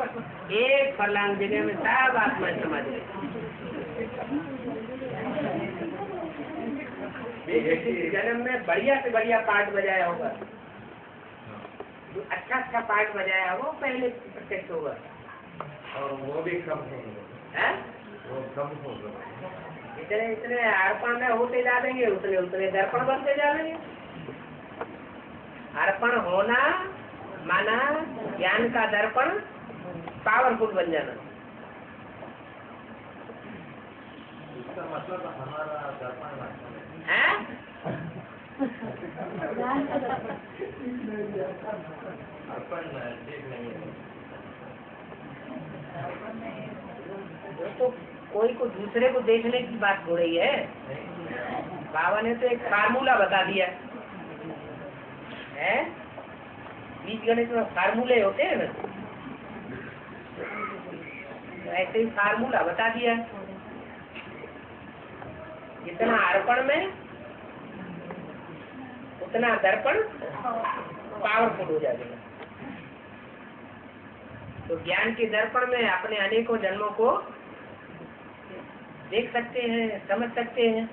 एक फरलांग जगह में सब आत्मा समझ गए। जन्म में बढ़िया से बढ़िया पाठ बजाया होगा, जो अच्छा पाठ बजाया होगा पहले प्रत्यक्ष होगा, और वो भी कम होगा, वो कम होगा। इतने इतने अर्पण में होते जा देंगे, उतने उतने दर्पण बनते जा देंगे। अर्पण होना माना ज्ञान का दर्पण पावरफुल बन जाना। इसका मतलब हमारा दर्पण है अर्पण ठीक नहीं है। तो कोई को दूसरे को देखने की बात हो रही है। बाबा ने तो एक फार्मूला बता दिया है, बीज गणित में फार्मूले होते हैं ना, तो ऐसे ही फार्मूला बता दिया। जितना अर्पण में उतना दर्पण पावरफुल हो जाएगा। तो ज्ञान के दर्पण में अपने अनेकों जन्मों को देख सकते हैं, समझ सकते हैं।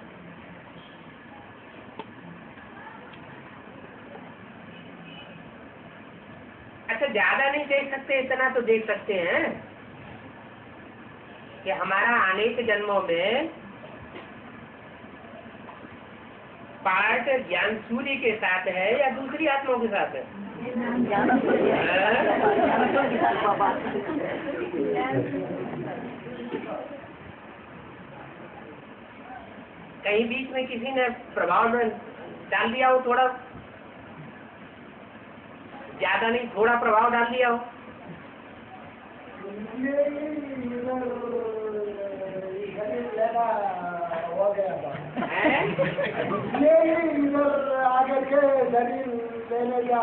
अच्छा, ज्यादा नहीं देख सकते, इतना तो देख सकते हैं कि हमारा अनेक जन्मों में पार्ट ज्ञान सूर्य के साथ है या दूसरी आत्माओं के साथ है। कहीं बीच में किसी ने प्रभाव में डाल दिया हो, थोड़ा ज्यादा नहीं, थोड़ा प्रभाव डाल दिया हो। हो गया था इधर आगे के शरीर लेने का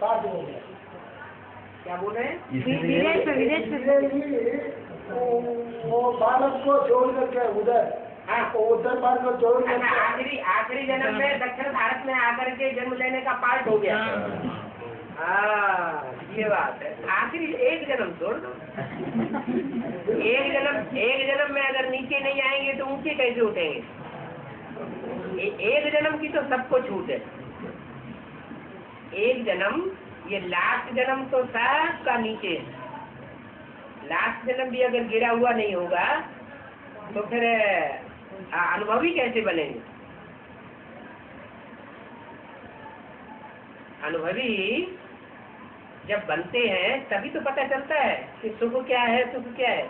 साथ हो गया। क्या बोल रहे हैं? विदेश वो भारत को छोड़ करके उधर, हाँ, उत्तर भारत को छोड़ करके आखिरी जन्म में दक्षिण भारत में आकर के जन्म लेने का पार्ट हो गया। हाँ, ये बात है। आखिरी एक जन्म छोड़ दो। एक जन्म में अगर नीचे नहीं आएंगे तो ऊंचे कैसे उठेंगे? एक जन्म की तो सबको छूट है। एक जन्म, ये लास्ट जन्म तो सबका नीचे है। लास्ट जन्म भी अगर गिरा हुआ नहीं होगा तो फिर अनुभवी कैसे बनेंगे? अनुभवी जब बनते हैं तभी तो पता चलता है कि सुख क्या है, सुख क्या है।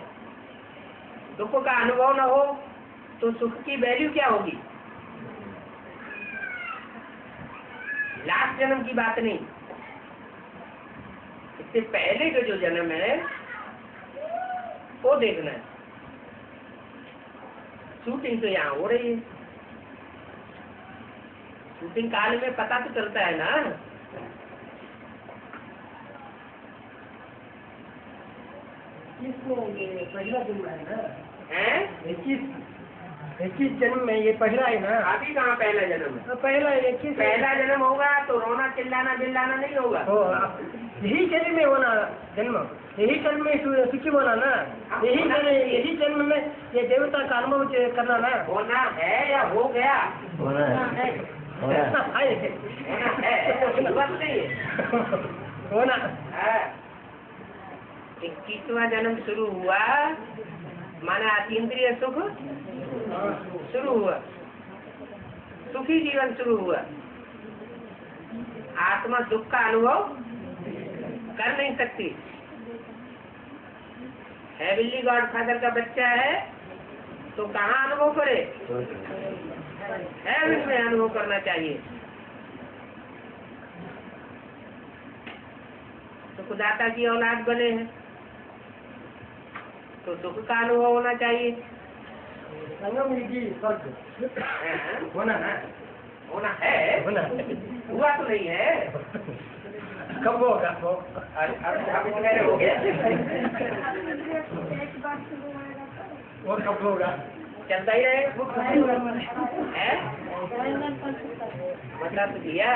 दुख का अनुभव न हो तो सुख की वैल्यू क्या होगी? लास्ट जन्म की बात नहीं, इससे पहले का जो जन्म है वो देखना है। शूटिंग तो यहाँ हो रही है, शूटिंग काल में पता तो चलता है ना। पहला जन्म है ना, है 21 जन्म में ये पहला है ना। अभी कहाँ पहला जन्म है? पहला 21 पहला जन्म होगा तो रोना चिल्लाना बिल्लाना नहीं होगा। यही जन्म में होना जन्म, यही जन्म में सुखी होना ना। यही जन्म में ये देवता का अनुभव करना ना। होना है या हो गया? होना है, होना। 21वां जन्म शुरू हुआ माना अतीन्द्रिय सुख शुरू हुआ, सुखी जीवन शुरू हुआ। आत्मा दुख का अनुभव कर नहीं सकती है। बिल्ली गॉडफादर का बच्चा है तो कहाँ अनुभव करे? है उसमें अनुभव करना चाहिए। सुखदाता की औलाद बने हैं तो सुख का अनुभव होना चाहिए। होना है, होना है, होना हुआ तो नहीं है। कब होगा वो? अभी तो मेरे हो गया। वो कब होगा? चलता ही रहे। है बता तो दिया।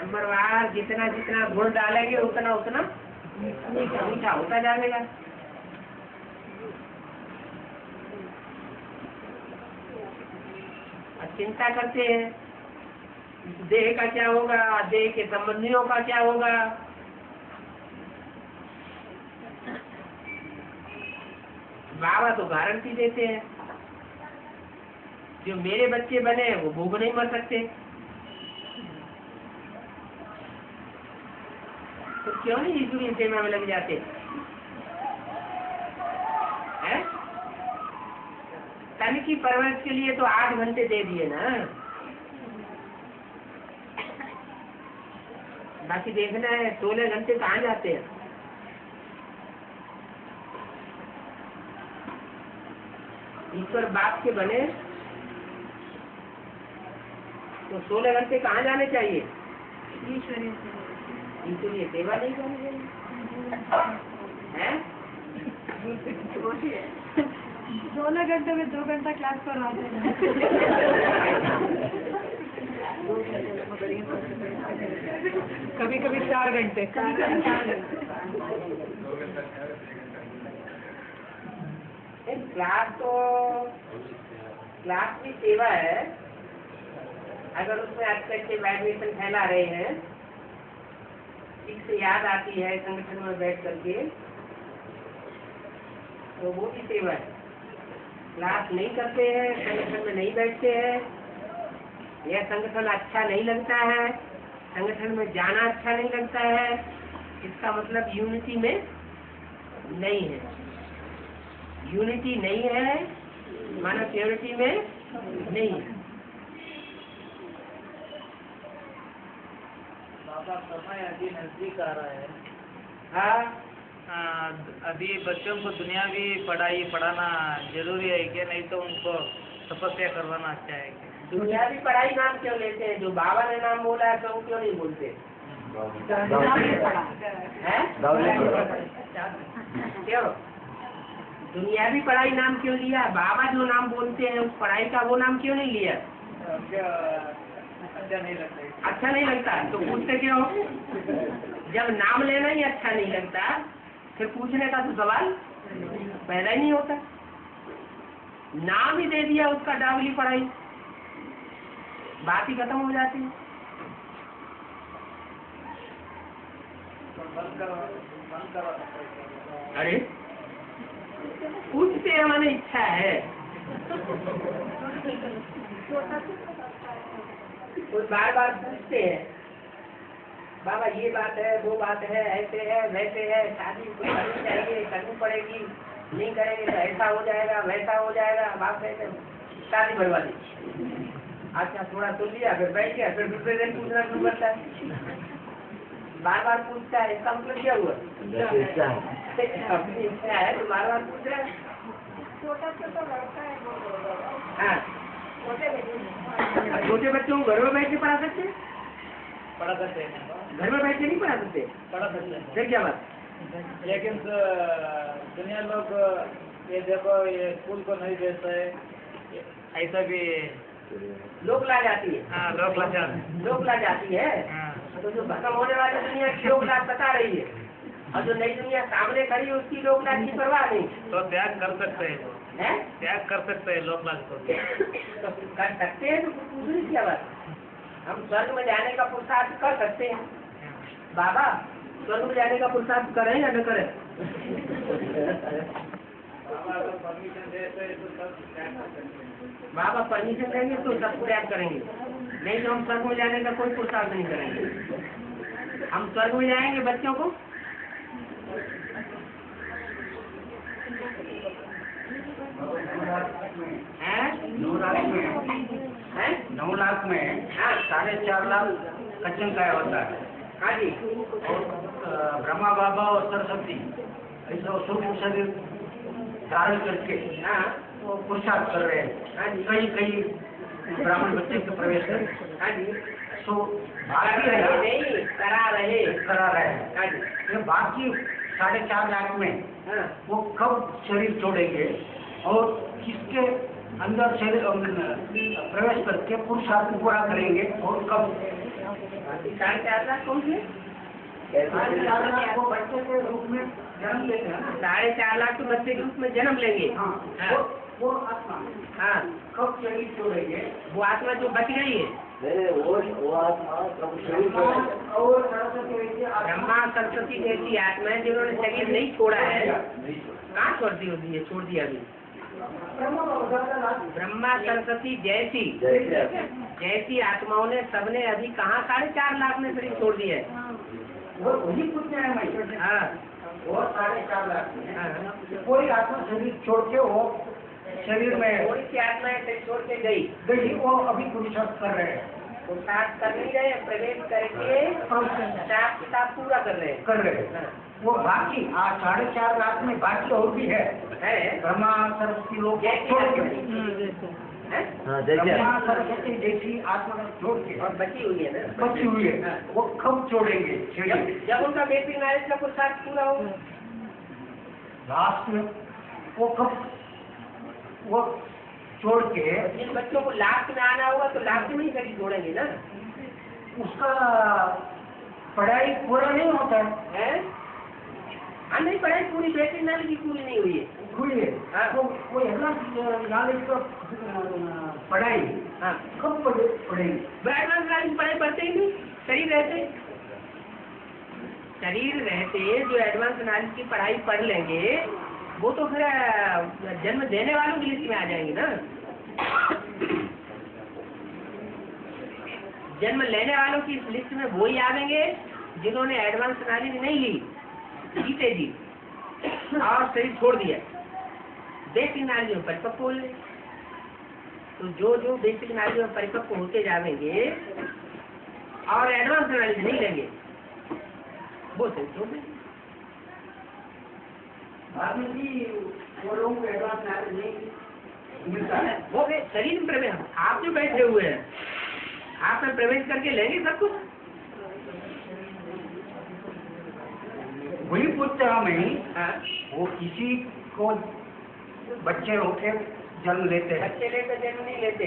नंबरवार जितना जितना गुड़ डालेंगे उतना उतना मीठा होता जाएगा। चिंता करते हैं देह का क्या होगा, देह के संबंधियों का क्या होगा। बाबा तो गारंटी देते हैं जो मेरे बच्चे बने वो भूख नहीं मर सकते। तो क्यों नहीं ईश्वरीय सेवा में लग जाते हैं? तन की परवरिश के लिए तो 8 घंटे दे दिए ना, बाकी देखना है 16 घंटे कहाँ जाते हैं। ईश्वर बाप के बने तो 16 घंटे कहाँ जाने चाहिए? ईश्वरीय सेवा नहीं करनी चाहिए। 16 घंटे में 2 घंटा क्लास करवाते हैं। कभी कभी 4 घंटे। क्लास की सेवा है। अगर उसमें अच्छे अच्छे वाइब्रेशन फैला रहे हैं, ठीक से याद आती है संगठन में बैठ करके, तो वो भी सेवा है। क्लास नहीं करते हैं, संगठन में नहीं बैठते हैं, यह संगठन अच्छा नहीं लगता है, संगठन में जाना अच्छा नहीं लगता है, इसका मतलब यूनिटी में नहीं है। यूनिटी नहीं है माना प्योरिटी में नहीं है। बाबा समय अभी नजदीक आ रहा है। हाँ, अभी बच्चों को दुनियावी पढ़ाई पढ़ाना जरूरी है क्या? नहीं तो उनको तपस्या करवाना अच्छा है क्या? दुनियावी पढ़ाई नाम क्यों लेते हैं? जो बाबा ने नाम बोला है तो क्यों नहीं बोलते हैं? क्यों दुनियावी पढ़ाई नाम क्यों लिया? बाबा जो नाम बोलते हैं उस पढ़ाई का वो नाम क्यों नहीं लिया? अच्छा नहीं लगता। अच्छा नहीं लगता तो पूछते क्यों? जब नाम लेना ही अच्छा नहीं लगता फिर पूछने का तो सवाल पैदा ही नहीं होता। नाम ही दे दिया उसका डावली पढ़ाई, बात ही खत्म हो जाती है। अरे पूछते हैं माने इच्छा है। बार बार पूछते हैं बाबा ये बात है वो बात है, ऐसे है वैसे है, शादी करनी चाहिए करनी पड़ेगी, नहीं करेंगे तो ऐसा हो जाएगा वैसा हो जाएगा। बाप कहते शादी बर्बादी। अच्छा थोड़ा सुन लिया फिर बैठ गया, फिर दूसरे दिन पूछना शुरू करता है। बार बार पूछता है, इसका मतलब क्या हुआ? अपनी इच्छा है तो बार बार पूछ रहा है। हाँ छोटे बच्चों को घर में बैठ के पढ़ा सकते हैं? पढ़ा सकते हैं। घर में बैठ के नहीं पढ़ा सकते? पढ़ा सकते हैं। फिर क्या बात? लेकिन दुनिया लोग ये देखो ये स्कूल को नहीं भेजता है, ऐसा भी लोक ला जाती है। हाँ लोग लोक ला जाती है। हाँ तो जो खत्म होने वाली दुनिया की लोक लाज बता रही है और जो नई दुनिया सामने खड़ी है उसकी लोक लाज की परवाह नहीं तो त्याग कर सकते हैं, है। त्याग कर सकते हैं लोग लाज को। तो कर सकते हैं तो दूसरी क्या बात? हम स्वर्ग में जाने का पुरुषार्थ कर सकते हैं। बाबा स्वर्ग में जाने का पुरुषार्थ करें या न करें? बाबा परमिशन देंगे तो सब त्याग करेंगे, नहीं तो हम स्वर्ग में जाने का कोई पुरुषार्थ नहीं करेंगे। हम स्वर्ग में जाएंगे बच्चों को हैं? 9 लाख में हाँ 4.5 लाख कच्चन का होता है। हाँ जी। और ब्रह्मा बाबा और सरस्वती ऐसा सूक्ष्म शरीर धारण करके हाँ वो पुरुषार्थ कर रहे हैं। हाँ जी। कई ब्राह्मण बच्चे के प्रवेश कर। हाँ जी। सो बाकी रहे नहीं करा रहे। करा रहे हैं। हाँ जी। ये बाकी 4.5 लाख में हाँ वो कब शरीर छोड़ेंगे और किसके अंदर शरीर प्रवेश करके पुरुषार्थ पूरा करेंगे और कब? 4.5 लाख कौन से? 4.5 लाख वो बच्चे के रूप में जन्म लेते हैं ना। 4.5 लाख तो बच्चे के रूप में जन्म लेंगे। हाँ, हाँ। वो आत्मा हाँ, कब शरीर छोड़ेंगे? वो आत्मा जो बच गई है, वो आत्मा कब शरीर छोड़ेगा? और सरस्वती वैसी आत्मा ब्रह्मा सरस्वती जैसी आत्माएं जिन्होंने शरीर नहीं छोड़ा है, कहाँ छोड़ती होती है? छोड़ दिया अभी। ब्रह्मा का उदाहरण आज ब्रह्मा सरस्वती जैसी जैसे आत्माओं ने सबने अभी कहाँ 4.5 लाख में शरीर छोड़ दिया है। वो वही पूछते हैं मैं से। हाँ, वो 4.5 लाख में हाँ। कोई आत्मा शरीर छोड़ के वो शरीर में थोड़ी सी आत्माएं शरीर छोड़ के गई, गई, वो अभी पुरुषार्थ कर रहे हैं, वो साथ कर नहीं रहे, प्रवेश करके हिसाब किताब पूरा कर रहे हैं। कर रहे हैं। वो बाकी 4.5 लाख में बाकी और भी है, ब्रह्मा सरस्वती लोग छोड़ के, हैं? हाँ जैसे ब्रह्मा सरस्वती जैसी आत्मा छोड़ के और बची हुई है ना, बची हुई है, वो कब छोड़ेंगे शरीर? जब उनका बेसिक नॉलेज का पुरुषार्थ पूरा हो। लास्ट में वो कब वो छोड़ के जिन बच्चों को लास्ट में आना होगा तो लास्ट में ही शरीर छोड़ेंगे ना, उसका पढ़ाई पूरा नहीं होता है, हैं? हाँ, नहीं, पढ़ाई पूरी बेसिक नॉलेज की पूरी नहीं हुई है। हुई है। हाँ। तो वो नॉलेज का पढ़ाई हाँ, कब पढ़ेगी? एडवांस नॉलेज पढ़ाई पढ़ते ही नहीं, शरीर रहते जो एडवांस नॉलेज की पढ़ाई पढ़ लेंगे वो तो फिर जन्म देने वालों की लिस्ट में आ जाएंगे ना। जन्म लेने वालों की लिस्ट में वो ही आवेंगे जिन्होंने एडवांस नॉलेज नहीं ली, जीते जी और शरीर छोड़ दिया, बेसिक नॉलेज में परिपक्व हो गए। तो जो बेसिक नॉलेज में परिपक्व होते जाएंगे और एडवांस नॉलेज नहीं लेंगे वो शरीर छोड़ देंगे। बाद में भी वो लोगों को एडवांस नॉलेज नहीं मिलता है। वो शरीर में प्रवेश, आप जो बैठे हुए हैं आप में प्रवेश करके लेंगे सब कुछ। वही पूछता हूँ मैं, हाँ, वो किसी को बच्चे होके जन्म लेते हैं, बच्चे लेते जन्म नहीं लेते,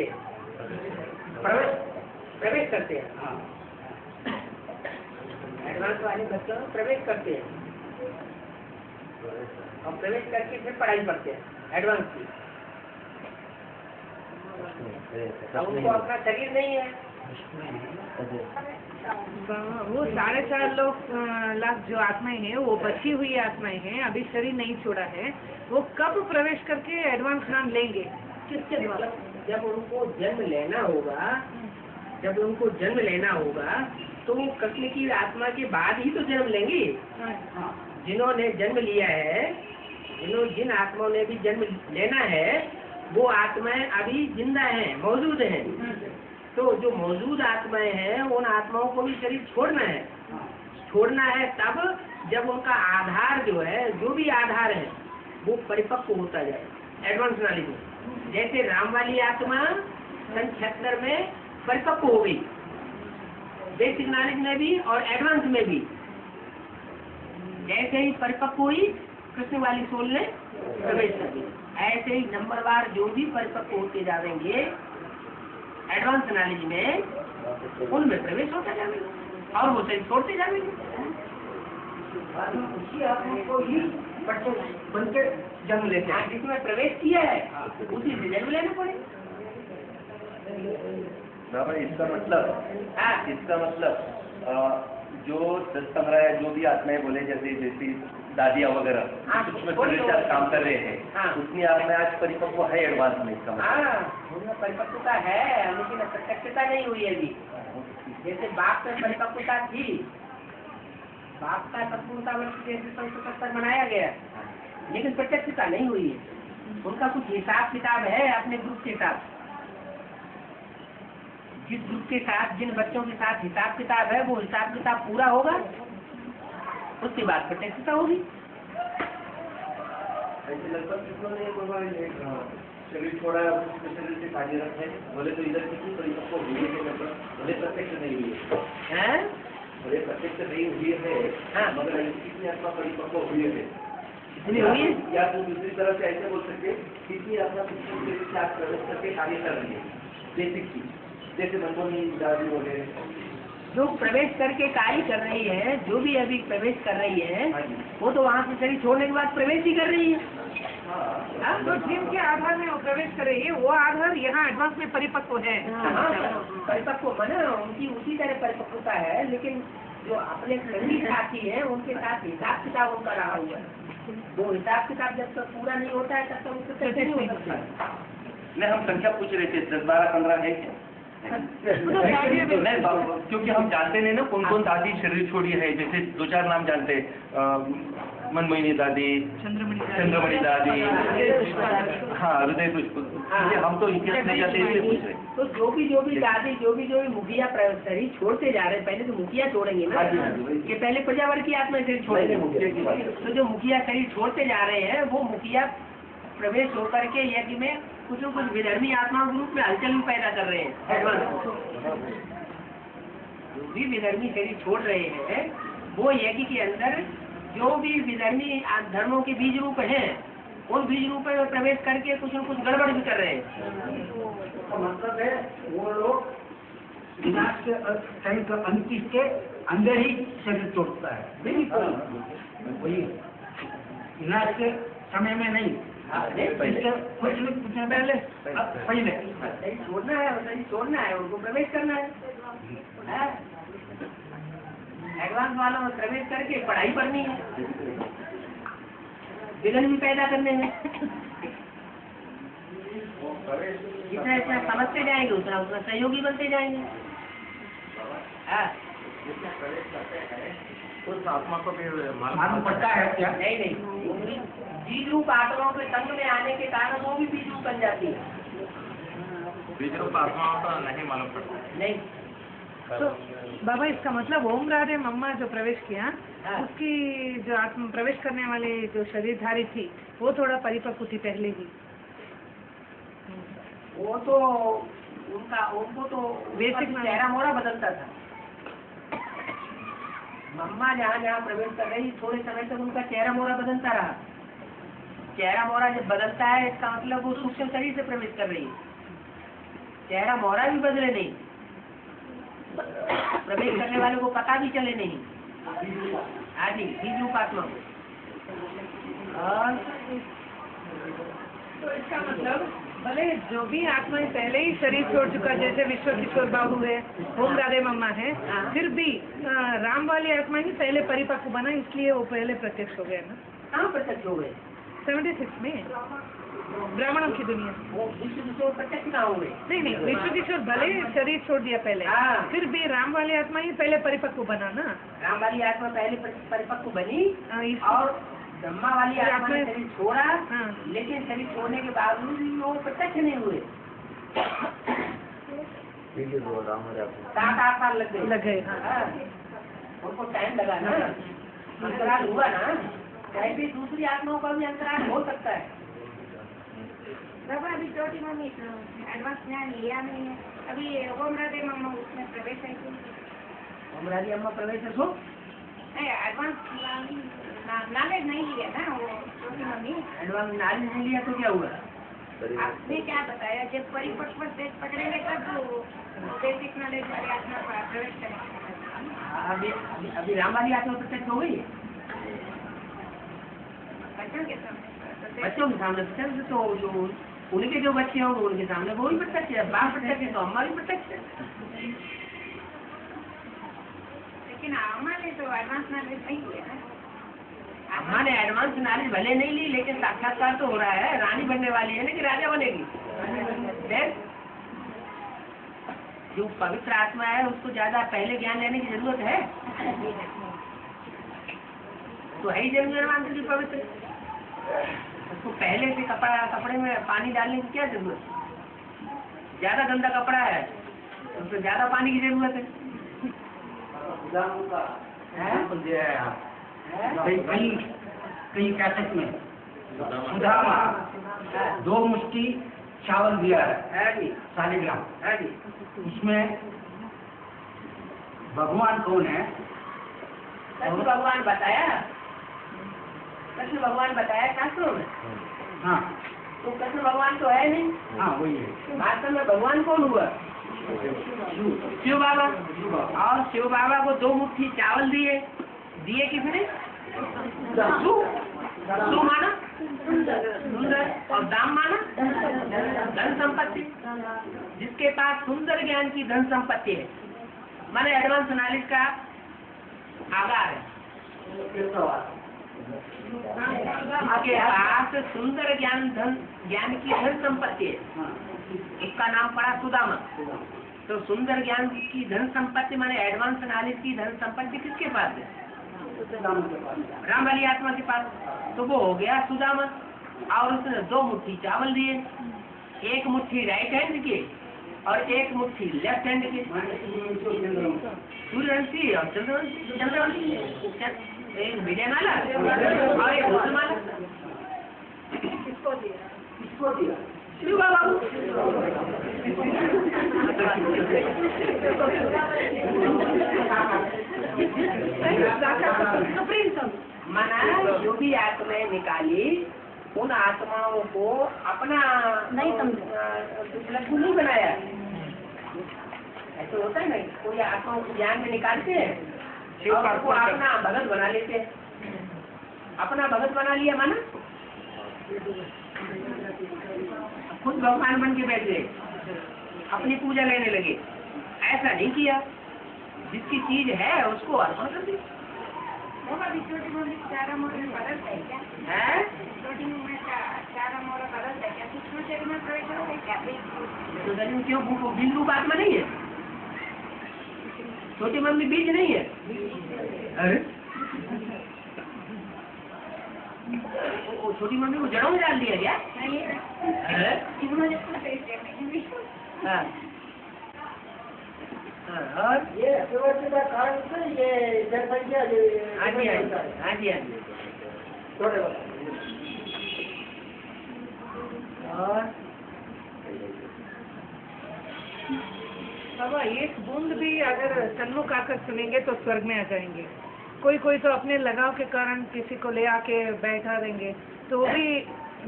प्रवेश करते हैं। हाँ, एडवांस वाले बच्चों में प्रवेश करते हैं और प्रवेश करके फिर पढ़ाई पढ़ते हैं एडवांस की। अब उनको अपना शरीर नहीं है। वो 4.5 लाख जो आत्माएं हैं वो बची हुई आत्माएं हैं, अभी शरीर नहीं छोड़ा है, वो कब प्रवेश करके एडवांस नाम लेंगे? किसके द्वारा? जब उनको जन्म लेना होगा तो वो कृष्ण की आत्मा के बाद ही तो जन्म लेंगे। हाँ, जिन्होंने जन्म लिया है, जिन आत्माओं ने भी जन्म लेना है वो आत्माएं अभी जिंदा हैं, मौजूद हैं। तो जो मौजूद आत्माएं हैं उन आत्माओं को भी शरीर छोड़ना है तब जब उनका आधार जो है, जो भी आधार है वो परिपक्व होता जाए एडवांस नॉलेज में। जैसे राम वाली आत्मा सन 76 में परिपक्व हो गई, बेसिक नॉलेज में भी और एडवांस में भी। जैसे ही परिपक्व हुई कृष्ण वाली सोल ने प्रवेश कर दिया, ऐसे ही नंबरवार जो भी परिपक्व होते जाएंगे एडवांस नॉलेज में उनमें प्रवेश होता जाएगा और वो शरीर छोड़ते जाएंगे। बाद में उसी आत्मा को ही बच्चे बनके जन्म लेते हैं। जिसमें प्रवेश किया है उसी से जन्म लेना पड़ेगा। इसका मतलब जो 10-15 जो भी आत्माएं बोले जैसी दादिया वगैरह हाँ, उसमें शरीर से आप काम कर रहे हैं, हाँ। उतनी आत्माएं आज परिपक्व है एडवांस में, इसका मतलब। हाँ, उनमें परिपक्वता है लेकिन प्रत्यक्षता नहीं हुई है अभी। जैसे बाप में परिपक्वता थी, बाप का 57 वर्ष जैसे 177 बनाया गया, लेकिन प्रत्यक्षता नहीं हुई है। उनका कुछ हिसाब किताब है अपने ग्रुप के साथ, जिस ग्रुप के साथ जिन बच्चों के साथ हिसाब किताब है वो हिसाब किताब पूरा होगा, उसके बाद प्रत्यक्षता होगी। ऐसे लगभग कितनों ने भगवान शरीर छोड़ा है, उसके शरीर से कार्यरत है, बोले तो इधर कितनी परिपक्व हुई है, मतलब भले प्रत्यक्ष नहीं हुई है, भले प्रत्यक्ष नहीं हुई है, हाँ। मगर कितनी आत्मा परिपक्व हुई है, कितनी हुई है? या तो दूसरी तरह से ऐसे बोल सकते कितनी आत्मा कितनी शरीर से आप प्रवेश करके कार्य कर रही है, बेसिक चीज जैसे मनमोहनी दादी बोले, जो प्रवेश करके कार्य कर रही है, जो भी अभी प्रवेश कर रही है, वो तो वहाँ से शरीर छोड़ने के बाद प्रवेश ही कर रही है। हाँ, तो जिनके आधार में वो प्रवेश कर रही है वो आधार यहाँ एडवांस में परिपक्व है। परिपक्व माने उनकी उसी तरह परिपक्वता है, लेकिन जो अपने संगी साथी है उनके साथ हिसाब किताब उनका रहा हुआ है। वो हिसाब किताब जब तक पूरा नहीं होता है तब तक उससे नहीं हो सकता। नहीं, हम संख्या पूछ रहे थे 10, 12, 15 है क्या? नहीं, क्योंकि हम जानते नहीं ना कौन कौन दादी शरीर छोड़ी है। जैसे 2-4 नाम जानते हैं, मनमोहिनी दादी, चंद्रमणि दादी, हाँ, हृदय पुष्प। हम तो इतिहास नहीं जानते, इसलिए पूछ रहे। तो जो भी दादी, जो भी मुखिया शरीर छोड़ते जा रहे हैं, पहले तो मुखिया छोड़ेंगे ना, कि पहले प्रजावर की आत्मा शरीर छोड़ेंगे। तो जो मुखिया शरीर छोड़ते जा रहे हैं, वो मुखिया प्रवेश होकर के यज्ञ में कुछ न कुछ विधर्मी आत्माओं के रूप में हलचल भी पैदा कर रहे हैं। जो भी विधर्मी शरीर छोड़ रहे हैं, वो यज्ञ के अंदर जो भी विधर्मी धर्मों के बीज रूप हैं, उन बीज रूप में प्रवेश करके कुछ न कुछ गड़बड़ भी कर रहे हैं। तो मतलब है वो लोग विनाश के अंतिम के अंदर ही शरीर तोड़ता है। वही विनाश के समय में नहीं, कुछ पहले छोड़ना है, उनको प्रवेश करना है। एडवांस वालों में प्रवेश करके पढ़ाई करनी है, विघ्न भी पैदा करने हैं। जितना इतना समझते जाएंगे उतना उतना सहयोगी बनते जाएंगे। उस आत्मा को भी मालूम पड़ता है क्या? नहीं, बीज रूप आत्माओं के संग में आने के कारण वो भी बीज रूप बन जाती है। बीज रूप आत्माओं का नहीं मालूम पड़ता। नहीं, तो बाबा इसका मतलब ओम राधे मम्मा जो प्रवेश किया, उसकी जो आत्म प्रवेश करने वाली जो शरीरधारी थी वो थोड़ा परिपक्व थी पहले ही। वो तो उनको तो बेसिक चेहरा मोड़ा बदलता था। मम्मा जहाँ प्रवेश कर रही, थोड़े समय तक उनका चेहरा मोड़ा बदलता रहा। चेहरा मोड़ा जब बदलता है, इसका मतलब वो सूक्ष्म शरीर से प्रवेश कर रही है। चेहरा मोड़ा भी बदले नहीं, प्रवेश करने वाले को पता भी चले नहीं। आदि बीज रूप आत्मा को। तो इसका मतलब भले जो भी आत्माएं पहले ही शरीर छोड़ चुका, जैसे विश्व किशोर बाबू है, ओम राधे मम्मा है, फिर भी राम वाली आत्मा ही पहले परिपक्व बना, इसलिए वो पहले प्रत्यक्ष हो गए ना। कहाँ प्रत्यक्ष हो गए? 76 में ब्राह्मणों की दुनिया। वो विश्व किशोर प्रत्यक्ष कहाँ हो गए? नहीं, विश्व किशोर भले शरीर छोड़ दिया पहले, फिर भी राम वाली आत्मा ही पहले परिपक्व बना ना। राम वाली आत्मा पहले परिपक्व बनी और ब्रह्मा वाली आत्मा ने शरीर छोड़ा, लेकिन शरीर छोड़ने के बावजूद भी वो प्रत्यक्ष नहीं हुए। 7-8 साल लग गए। उनको टाइम लगा ना, अंतराल हुआ ना। चाहे भी दूसरी आत्माओं का भी अंतराल हो सकता है। बाबा अभी छोटी मम्मी एडवांस ज्ञान लिया नहीं है, अभी ओम राधे मम्मा उसमें प्रवेश है। ओम राधे अम्मा प्रवेश हो नहीं, एडवांस नॉलेज नहीं लिया ना वो छोटी मम्मी। एडवांस नॉलेज नहीं लिया तो क्या हुआ? आपने क्या बताया, जब परिपक्व स्टेज पकड़ेंगे तब वो बेसिक नॉलेज वाली आत्मा प्रवेश करेंगे। अभी राम वाली आत्मा प्रत्यक्ष हो गई है। बच्चों के सामने प्रत्यक्ष तो जो उनके जो बच्चे होंगे उनके सामने वो भी प्रत्यक्ष है। बाप प्रत्यक्ष है तो अम्मा भी प्रत्यक्ष है। लेकिन अम्मा ने तो एडवांस नॉलेज नहीं लिया ना। अम्मा ने एडवांस नॉलेज भले नहीं ली, लेकिन साक्षात्कार तो हो रहा है। रानी बनने वाली है ना कि राजा बनेगी। जो पवित्र आत्मा है उसको ज्यादा पहले ज्ञान लेने की जरूरत है तो है ही जन्म की पवित्र। उसको पहले से कपड़े में पानी डालने की क्या जरूरत है? ज्यादा गंदा कपड़ा है उसमें ज्यादा पानी की जरूरत है। कहीं कैसेट में सुदामा 2 मुट्ठी चावल दिया है, शालिग्राम। उसमें भगवान कौन है? कृष्ण भगवान बताया, कृष्ण भगवान बताया शास्त्रों में। हाँ, तो कृष्ण भगवान तो है नहीं। हाँ वही है। वास्तव में भगवान कौन हुआ? शिव बाबा, और शिव बाबा को 2 मुट्ठी चावल दिए। दिए किसने? सु माना सुंदर, और दाम माना धन संपत्ति। जिसके पास सुंदर ज्ञान की धन संपत्ति है, माने एडवांस नॉलेज का आधार है, आपके पास सुंदर ज्ञान की धन संपत्ति है, उसका नाम पड़ा सुदामा। तो सुंदर ज्ञान की धन संपत्ति माने एडवांस नॉलेज की धन संपत्ति किसके पास है? राम वाली आत्मा के पास। तो वो हो गया सुदामा, और उसने 2 मुट्ठी चावल दिए, 1 मुट्ठी राइट हैंड के और 1 मुट्ठी लेफ्ट हैंड के। सूर्यवंशी और चंद्रवंशी, एक विजयमाला और एक भूषमाला। किसको दिया? शिव बाबा। माना जो भी आत्माएं निकाली, उन आत्माओं को अपना नहीं नहीं बनाया। ऐसे होता है ना, कोई आत्माओं को ज्ञान में निकालते हैं और उनको अपना भगत बना लेते हैं। अपना भगत बना लिया माना खुद भगवान बन के बैठ गए, अपनी पूजा लेने लगे। ऐसा नहीं किया, जिसकी चीज है उसको अर्पण कर दी। छोटी मोटी चारा मोर में बदल है क्या? है छोटी में चारा मोर बदल है क्या? सूक्ष्म शरीर में प्रवेश हो है क्या? तो शरीर क्यों बिंदु बात में नहीं है? छोटी मम्मी बीज नहीं है? अरे वो छोटी मम्मी को जड़ों में डाल दिया क्या? हाँ। और ये अव्यवस्था का कारण से ये जनसंख्या हाँ जी हाँ जी थोड़े और बाबा, एक बूंद भी अगर सन्मुख आकर सुनेंगे तो स्वर्ग में आ जाएंगे। कोई तो अपने लगाव के कारण किसी को ले आके बैठा देंगे, तो वो भी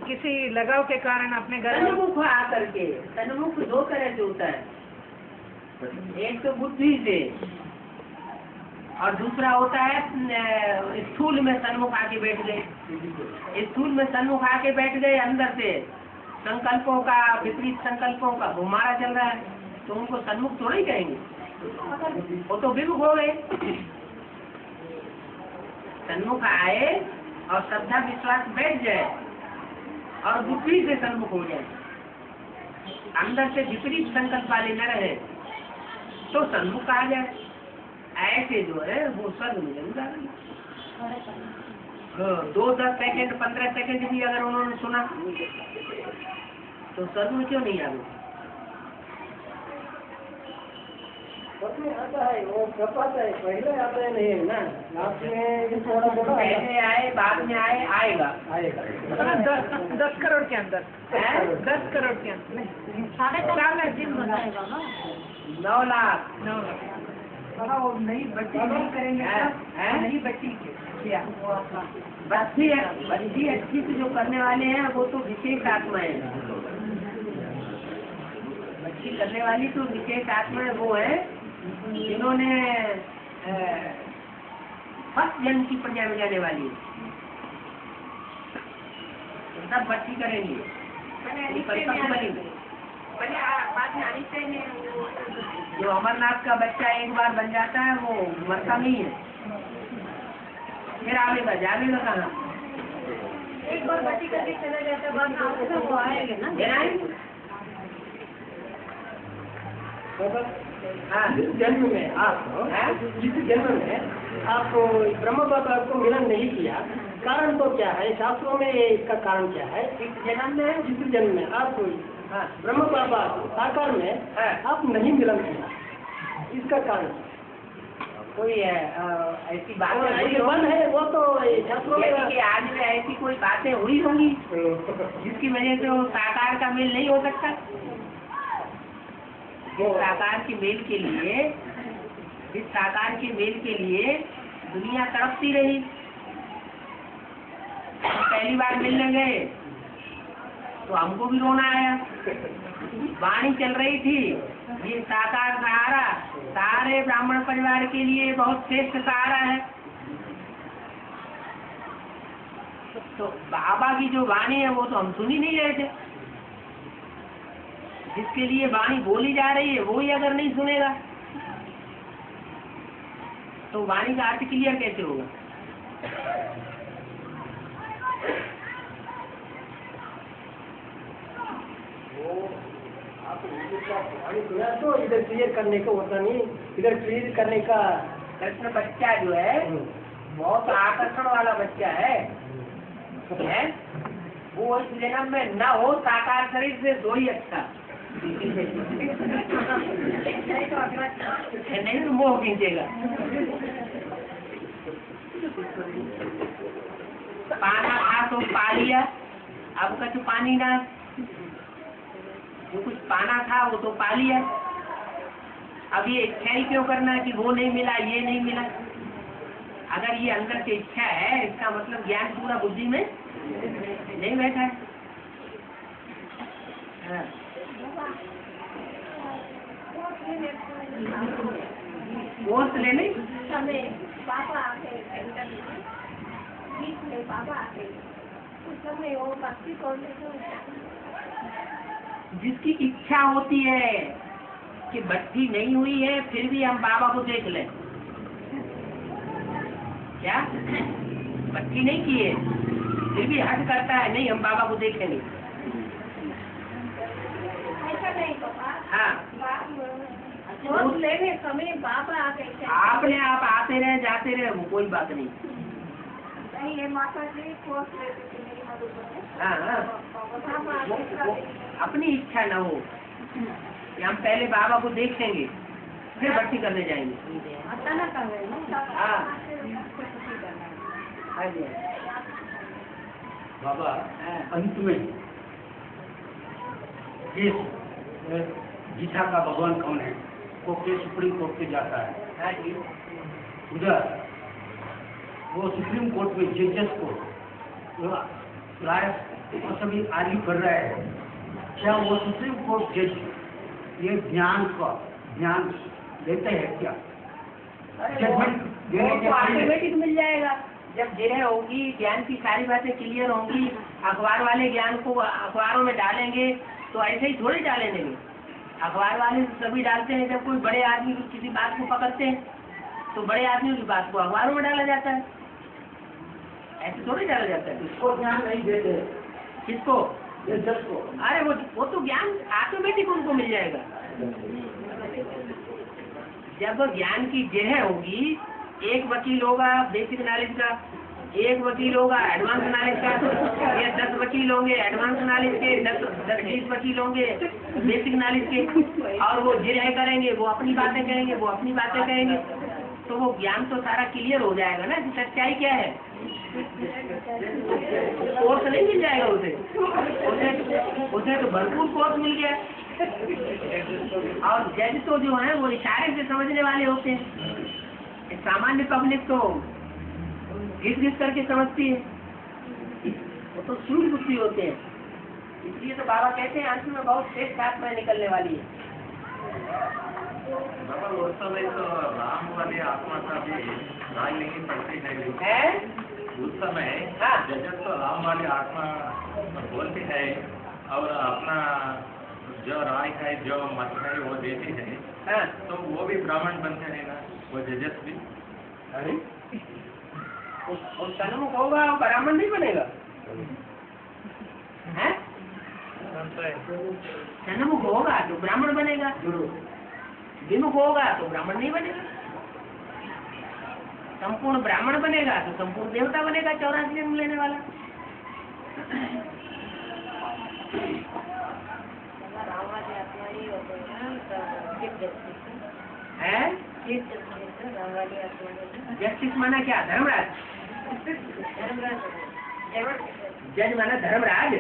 किसी लगाव के कारण अपने घर में सन्मुख आकर के। सन्मुख 2 तरह से होता है, एक तो बुद्धि से और दूसरा होता है स्थूल में सन्मुख आके बैठ गए। स्थूल में सन्मुख आके बैठ गए, अंदर से संकल्पों का, विपरीत संकल्पों का घुमारा चल रहा है, तो उनको सन्मुख थोड़ा ही कहेंगे, वो तो विमुख हो गए। सन्मुख आए और श्रद्धा विश्वास बैठ जाए और बुद्धि से सन्मुख हो जाए, अंदर से विपरीत संकल्प वाले न रहे तो सन्मुख आ जाए। ऐसे जो है वो स्वर्ग में जरूर आ गई। 2, 10 सेकंड 15 सेकंड भी अगर उन्होंने सुना तो स्वर्ग में क्यों नहीं आ गई? आता है वो कब आता है? पहले आता है नहीं है ना, लास्ट में थोड़ा थोड़ा पहले आए बाद में आए, आएगा 10 करोड़ के अंदर, 10 करोड़ के अंदर नहीं, 4.5 दिन बताएगा ना, 9 लाख। वो नई बच्ची नहीं करेंगे नई बच्ची क्या बच्ची अच्छी से जो करने वाले हैं वो तो विशेष आत्माएं हैं। बच्ची करने वाली तो विशेष आत्माएं वो है जिन्होंने फर्स्ट जन्म की प्रजा में जाने वाली है, सब बच्ची करेंगी, परिपक्व बनेंगे। जो अमरनाथ का बच्चा एक बार बन जाता है वो मरता नहीं है, फिर आवेगा जावेगा कहाँ? एक बार बच्ची करके चला जाता है, वो आएगा ना। हाँ, जिस जन्म में आप ब्रह्म बाबा को मिलन नहीं किया, कारण तो क्या है? शास्त्रों में इसका कारण क्या है? इस जन्म में जिस जन्म में आप ब्रह्म बाबा साकार में आप नहीं मिलन किया, इसका कारण कोई ऐसी बात मन है वो तो शास्त्रों में आज में ऐसी कोई बातें हुई होंगी जिसकी वजह से वो साकार का मेल नहीं हो सकता। इस साकार के मेल के लिए, इस साकार के मेल के लिए दुनिया तड़पती रही। पहली बार मिलने गए तो हमको भी रोना आया, वाणी चल रही थी, ये साकार सहारा सारे ब्राह्मण परिवार के लिए बहुत श्रेष्ठ सहारा है। तो बाबा की जो वाणी है वो तो हम सुन ही नहीं रहे थे। जिसके लिए वाणी बोली जा रही है वो ही अगर नहीं सुनेगा तो वाणी का अर्थ क्लियर कैसे होगा? तो इधर क्लियर करने का होता नहीं, इधर क्लियर करने का कृष्ण बच्चा जो है बहुत आकर्षण वाला बच्चा है? वो इस जन्म में न हो साकार शरीर से दो ही अच्छा। नहीं तो मोह खींचेगा। पाना था तो पा लिया, अब कछु पानी ना, जो कुछ पाना था वो तो पा लिया। अब ये इच्छा ही क्यों करना है कि वो नहीं मिला ये नहीं मिला? अगर ये अंदर से इच्छा है इसका मतलब ज्ञान पूरा बुद्धि में नहीं बैठा है। हाँ। कोर्स लेने बाबा आके बीच में बाबा आके उस समय वो भक्ति कौन जिसकी इच्छा होती है कि भक्ति नहीं हुई है फिर भी हम बाबा को देख लें, क्या भक्ति नहीं की है फिर भी हट करता है नहीं हम बाबा को देखेंगे। ऐसा नहीं बाबा। हाँ कोर्स लेने समय बाबा आके आपने आप आते रहे जाते रहे वो कोई बात नहीं। नहीं ये माता जी कोर्स लेते थे मेरी मदद में। हाँ हाँ वो अपनी इच्छा न हो कि हम पहले बाबा को देखेंगे फिर भक्ति करने जाएंगे। अचानक कर रहे हैं। हाँ हाँ जी बाबा अंत में केस गीता का भगवान कौन है वो केस सुप्रीम कोर्ट पे जाता है। हाँ जी उधर वो सुप्रीम कोर्ट में जजेस को लायक वो सभी आर्ग्यू कर रहे हैं क्या वो सुप्रीम कोर्ट जज ये ज्ञान देते हैं क्या? जजमेंट देने के ऑटोमेटिक मिल जाएगा जब जिरह होगी, ज्ञान की सारी बातें क्लियर होंगी। अखबार वाले ज्ञान को अखबारों में डालेंगे तो ऐसे ही थोड़ी डाले देंगे। अखबार वाले सभी डालते हैं जब कोई बड़े आदमी किसी बात को पकड़ते हैं तो बड़े आदमी की बात को अखबारों में डाला जाता है, ऐसे थोड़ी डाला जाता है। इसको ज्ञान नहीं देते किसको? जज को। अरे वो तो ज्ञान ऑटोमेटिक उनको मिल जाएगा। जब ज्ञान की जगह होगी, एक वकील होगा बेसिक नॉलेज का, एक वकील होगा एडवांस नॉलेज का, ये 10 वकील होंगे एडवांस नॉलेज के, 10-20 वकील होंगे बेसिक नॉलेज के, और वो जिरह करेंगे, वो अपनी बातें कहेंगे, वो अपनी बातें कहेंगे, तो वो ज्ञान तो सारा क्लियर हो जाएगा ना कि सच्चाई क्या है। कोर्स नहीं मिल जाएगा उसे तो भरपूर कोर्स मिल गया। और जज तो जो है वो इशारे से समझने वाले होते हैं, सामान्य पब्लिक तो घिस करके समझती है, वो तो सूर्य बुद्धि होते हैं। इसलिए तो बाबा कहते हैं अंत में बहुत श्रेष्ठ आत्मा निकलने वाली है। बाबा उस समय तो राम वाली आत्मा का भी राय नहीं पड़ती है। उस समय जजत तो राम वाली आत्मा बोलती है और अपना जो राय है जो मत है वो देती है, तो वो भी ब्राह्मण बनते हैं ना वो जजत भी। अरे उस सन्मुख होगा ब्राह्मण नहीं बनेगा है? सन्मुख होगा तो ब्राह्मण बनेगा, विमुख होगा तो ब्राह्मण नहीं बनेगा। संपूर्ण ब्राह्मण बनेगा तो संपूर्ण देवता बनेगा, 84 जन्म लेने वाला। है जस्टिस माना क्या? धर्मराज। जज माना धर्मराज।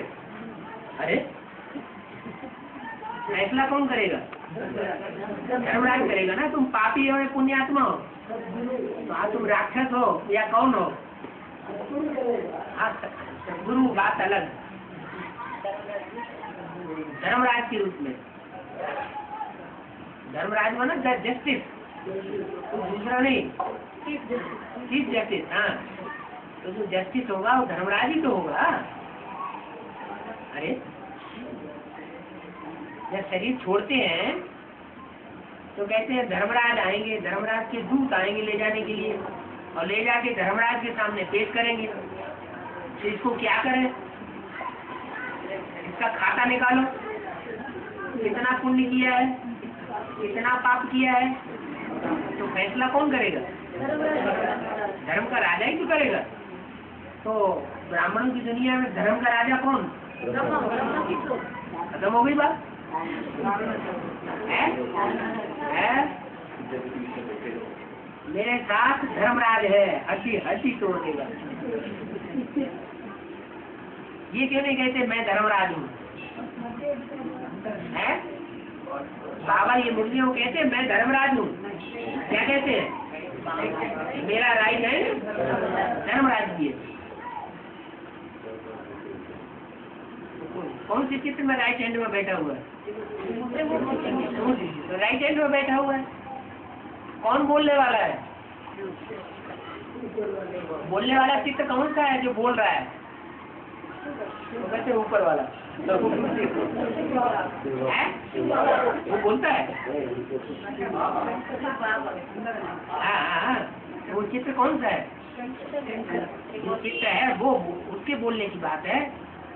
अरे फैसला कौन करेगा? धर्मराज करेगा ना। तुम पापी हो या पुण्यात्मा हो, तो तुम राक्षस हो या कौन हो? गुरु बात अलग। धर्मराज के रूप में। धर्मराज माना जस्टिस, तो दूसरा नहीं, चीफ जस्टिस। हाँ, तो जो जस्टिस होगा वो धर्मराज ही तो होगा। अरे जब शरीर छोड़ते हैं तो कहते हैं धर्मराज आएंगे, धर्मराज के दूत आएंगे ले जाने के लिए, और ले जाके धर्मराज के सामने पेश करेंगे। तो इसको क्या करें, इसका खाता निकालो, कितना पुण्य किया है, कितना पाप किया है, तो फैसला कौन करेगा? धर्म का राजा ही तो करेगा। तो ब्राह्मणों की दुनिया में धर्म का राजा कौन? खत्म हो गई बात है? मेरे साथ धर्मराज है, हंसी हंसी तोड़ देगा। ये क्यों नहीं कहते मैं धर्मराज हूँ? बाबा ये मुर्गियों कहते मैं धर्मराज हूँ। क्या कहते हैं? मेरा राइट है धर्मराज की। कौन सी चित्र में राइट हैंड में बैठा हुआ है? तो राइट हैंड में बैठा हुआ है। कौन बोलने वाला है? बोलने वाला चित्र कौन सा है जो बोल रहा है? तो कहते ऊपर वाला है? वो बोलता है। हाँ, वो चित्र कौन सा है? वो चित्र है वो, उसके बोलने की बात है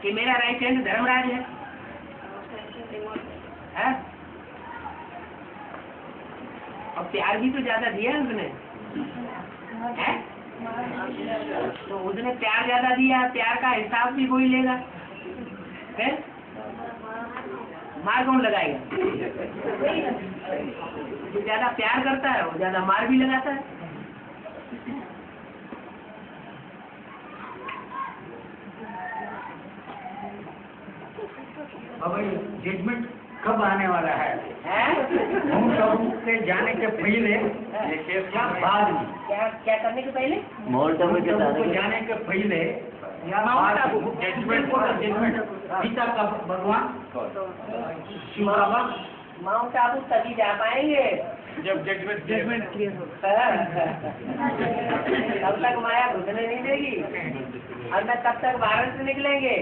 कि मेरा राइट हैंड धर्मराज है। और प्यार भी तो ज्यादा दिया उसने, है? तो उसने प्यार ज्यादा दिया, प्यार का हिसाब भी वही लेगा। है? मार कौन लगाएगा? जो ज्यादा प्यार करता है वो ज्यादा मार भी लगाता है। बाबा जजमेंट कब आने वाला है? हम सब के जाने के पहले या बाद में? क्या करने के पहले? माउंट आबू के जाने के पहले या बाद में? जजमेंट गीता का भगवान शिव बाबा माउंट आबू तभी जा पाएंगे जब जजमेंट क्लियर हो। तब तक माया घुसने नहीं देगी, और मैं तब तक भारत से निकलेंगे।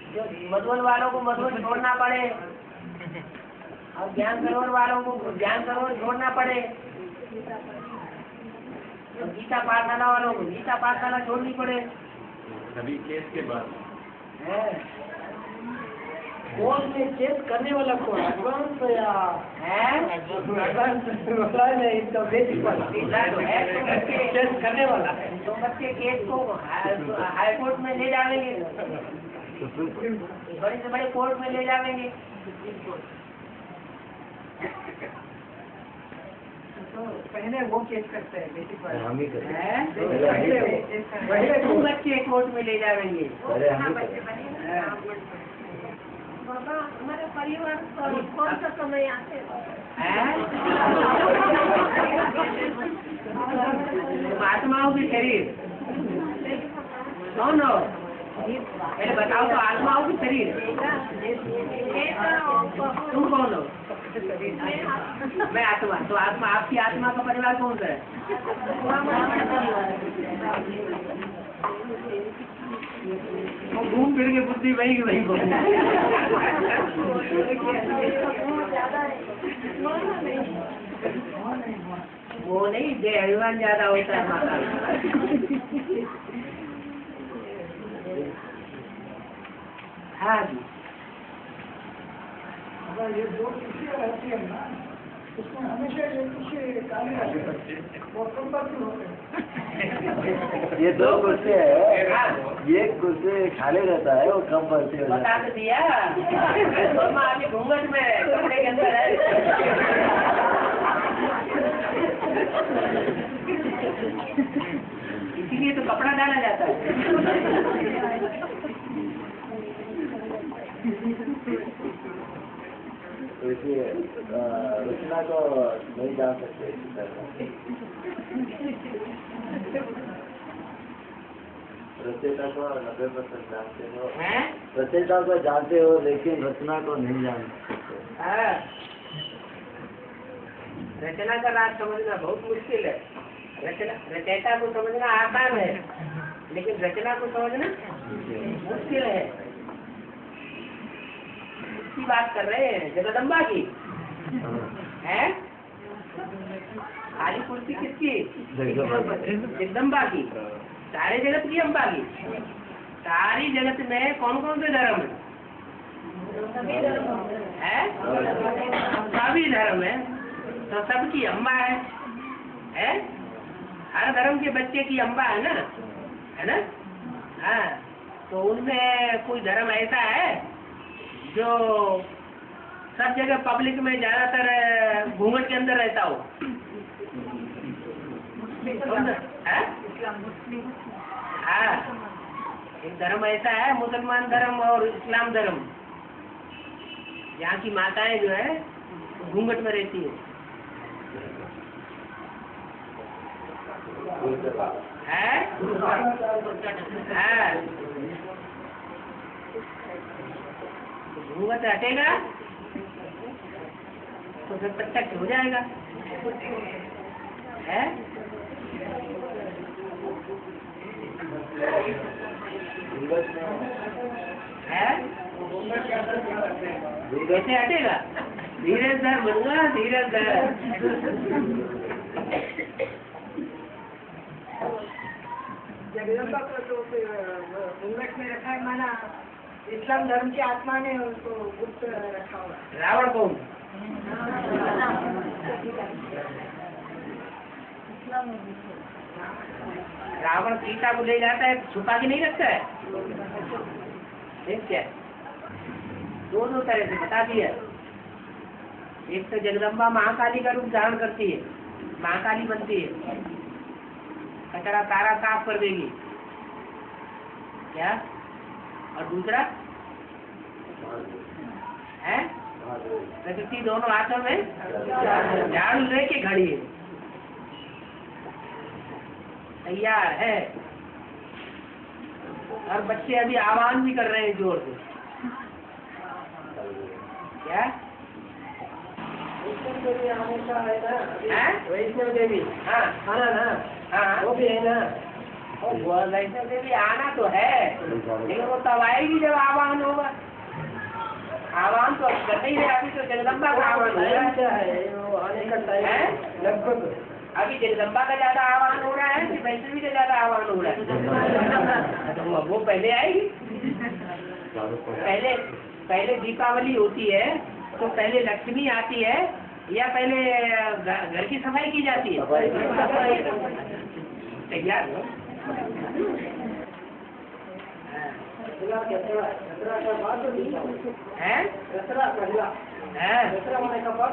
जो मधुबन वालों को मधुबन छोड़ना पड़े, और ज्ञान सरोवर वालों को ज्ञान सरोवर छोड़ना पड़े, और गीता पाठशाला वालों को गीता पाठशाला छोड़नी पड़े। सभी केस के बाद कौन से केस करने वाला कौन? एडवांस या नहीं, तो बेसिक वाला केस करने वाला। तो बच्चे केस को हाई कोर्ट में ले जाएंगे, बड़े से बड़े कोर्ट में ले जाएंगे। तो पहले वो केस करते हैं बेसिक वाला, हम ही करते हैं। पहले तुम बच्चे कोर्ट में ले जाएंगे। बाबा हमारे परिवार पर कौन सा समय आते आत्माओं की शरीर कौन हो? पहले बताओ तो, आत्माओं की शरीर तुम कौन हो? मैं आत्मा। तो आत्मा, आपकी आत्मा का परिवार कौन सा है? वो घूम फिर के बुद्धि वही की वही बोल। वो नहीं, देहवान ज्यादा होता है माता। हाँ जी, ये दो खुशियाँ रहती है ना, उसमें हमेशा ये खुशी काली रहती है, वो कंपल्सरी होते हैं। ये दो कुर्सी है, ये कुर्सी खाली रहता है, वो कम पड़ती है। बता तो दिया आगे घूंघट में कपड़े के अंदर है। इसीलिए तो कपड़ा डाला जाता है। तो इसलिए रचना को नहीं जान सकते इसी तरह। रचयिता को 90% जानते हो, हैं? रचयिता को जानते हो लेकिन रचना को नहीं जानते। हाँ। रचना का राज समझना बहुत मुश्किल है। रचयिता को समझना आसान है, लेकिन रचना को समझना मुश्किल है। इसकी बात कर रहे हैं जगदम्बा की, हैं? खाली कुर्सी किसकी? जगदम्बा की। सारे जगत की अम्बा की। सारी जगत में कौन कौन से धर्म है? सभी धर्म है, तो सबकी अम्बा है? हर धर्म के बच्चे की अम्बा है ना? हाँ। तो उनमें कोई धर्म ऐसा है जो सब जगह पब्लिक में ज्यादातर घूंघट के अंदर रहता हो? है? हाँ, एक धर्म ऐसा है, मुसलमान धर्म और इस्लाम धर्म। यहाँ की माताएं जो है घूंघट में रहती है। घूंघट हटेगा तो फिर प्रत्यक्ष हो जाएगा। है? कैसे हटेगा? धीरे धर बनूंगा, धीरे धर। जगदम्बा को तो घूंघट में रखा है, माना इस्लाम धर्म की आत्मा ने उसको गुप्त रखा होगा। रावण कौन? रावण सीता को ले जाता है, छुपा के नहीं रखता है? क्या दो तरह से बता दिया। एक तो जगदम्बा महाकाली का रूप धारण करती है, महाकाली बनती है, कचरा सारा साफ कर देगी। क्या? और दूसरा है प्रकृति दोनों हाथों में झाड़ू लेके खड़ी है, तैयार है। और बच्चे अभी आह्वान भी कर रहे हैं जोर से। क्या? वैष्णव देवी, हाँ आना ना, हाँ वो भी है ना। वैष्णव देवी आना तो है, लेकिन वो तब आएगी जब आह्वान होगा। आह्वान तो करते ही है, अभी तो जगदम्बा का आह्वान है। लगभग अभी जगदम्बा का ज्यादा आह्वान हो रहा है कि वैष्णवी का ज्यादा आह्वान हो रहा है? तो वो पहले आएगी। पहले दीपावली होती है तो पहले लक्ष्मी आती है या पहले घर की सफाई की जाती है? तैयार हो? दशहरा होने के बाद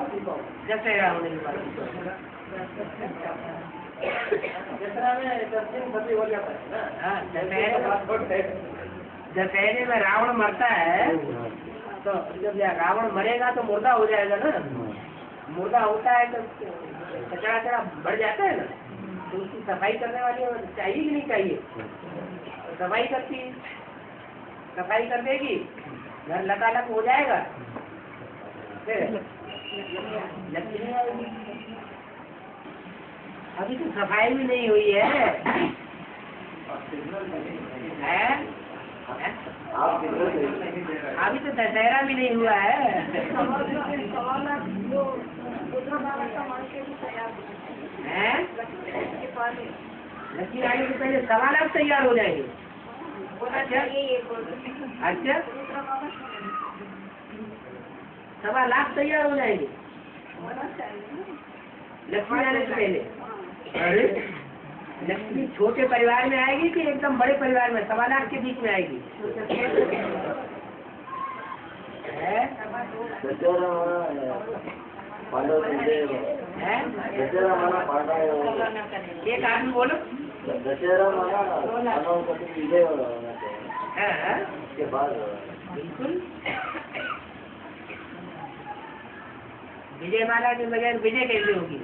दशहरे में रावण मरता है, तो जब रावण मरेगा तो मुर्दा हो जाएगा ना। मुर्दा होता है तो कचरा कचरा बढ़ जाता है ना, तो उसकी सफाई करने वाली चाहिए कि नहीं चाहिए? तो सफाई करती है, सफाई कर देगी, घर लकालक हो जाएगा, फिर लक्ष्मी आएगी। अभी तो सफाई भी नहीं हुई है? अभी तो दशहरा भी नहीं हुआ है। लक्ष्मी आने से पहले 1.25 लाख तैयार हो जाएंगे। अच्छा, 1.25 लाख तैयार हो जाएंगे लक्ष्मी आने से पहले। अरे लक्ष्मी छोटे परिवार में आएगी कि एकदम बड़े परिवार में? 1.25 लाख के बीच में आएगी। एक आदमी बोलो। दशहरा के बाद बिल्कुल विजय माला के बगैर विजय कैसे होगी?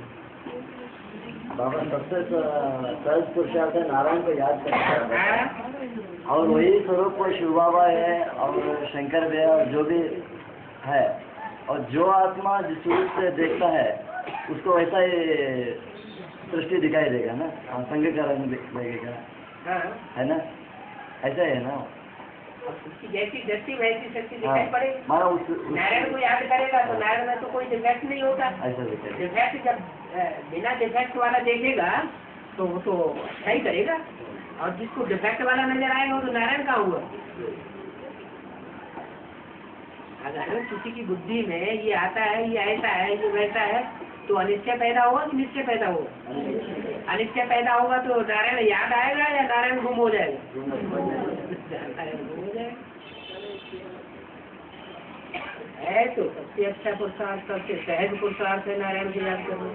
बाबा सबसे सहज पुरुषार्थ है नारायण को याद करना है और वही स्वरूप को शिव बाबा है और शंकर भी है और जो भी है और जो आत्मा जिस रूप से देखता है उसको वैसा ही सृष्टि दिखाई देगा ना, संग का रंग लगेगा, है ना, ऐसा ही है ना। उसकी जैसी दृष्टि वैसी शक्ति दिखाई पड़ेगी। मारा नारायण को याद करेगा तो नारायण में तो कोई डिफेक्ट नहीं होता। ऐसा दिखाई डिफेक्ट जब बिना डिफेक्ट वाला देखेगा तो वो तो अच्छा ही करेगा, और जिसको डिफेक्ट वाला नजर आएगा वो तो नारायण का हुआ। अगर किसी की बुद्धि में ये आता है, ये ऐसा है, ये वैसा है, तो अनिश्चय पैदा होगा कि निश्चय पैदा होगा? अनिश्चय पैदा होगा तो नारायण याद आएगा या नारायण गुम हो जाएगा? नारायण गुम हो जाएगा। है तो सबसे अच्छा पुरुषार्थ, सबसे सहज पुरुषार्थ है नारायण को याद करना।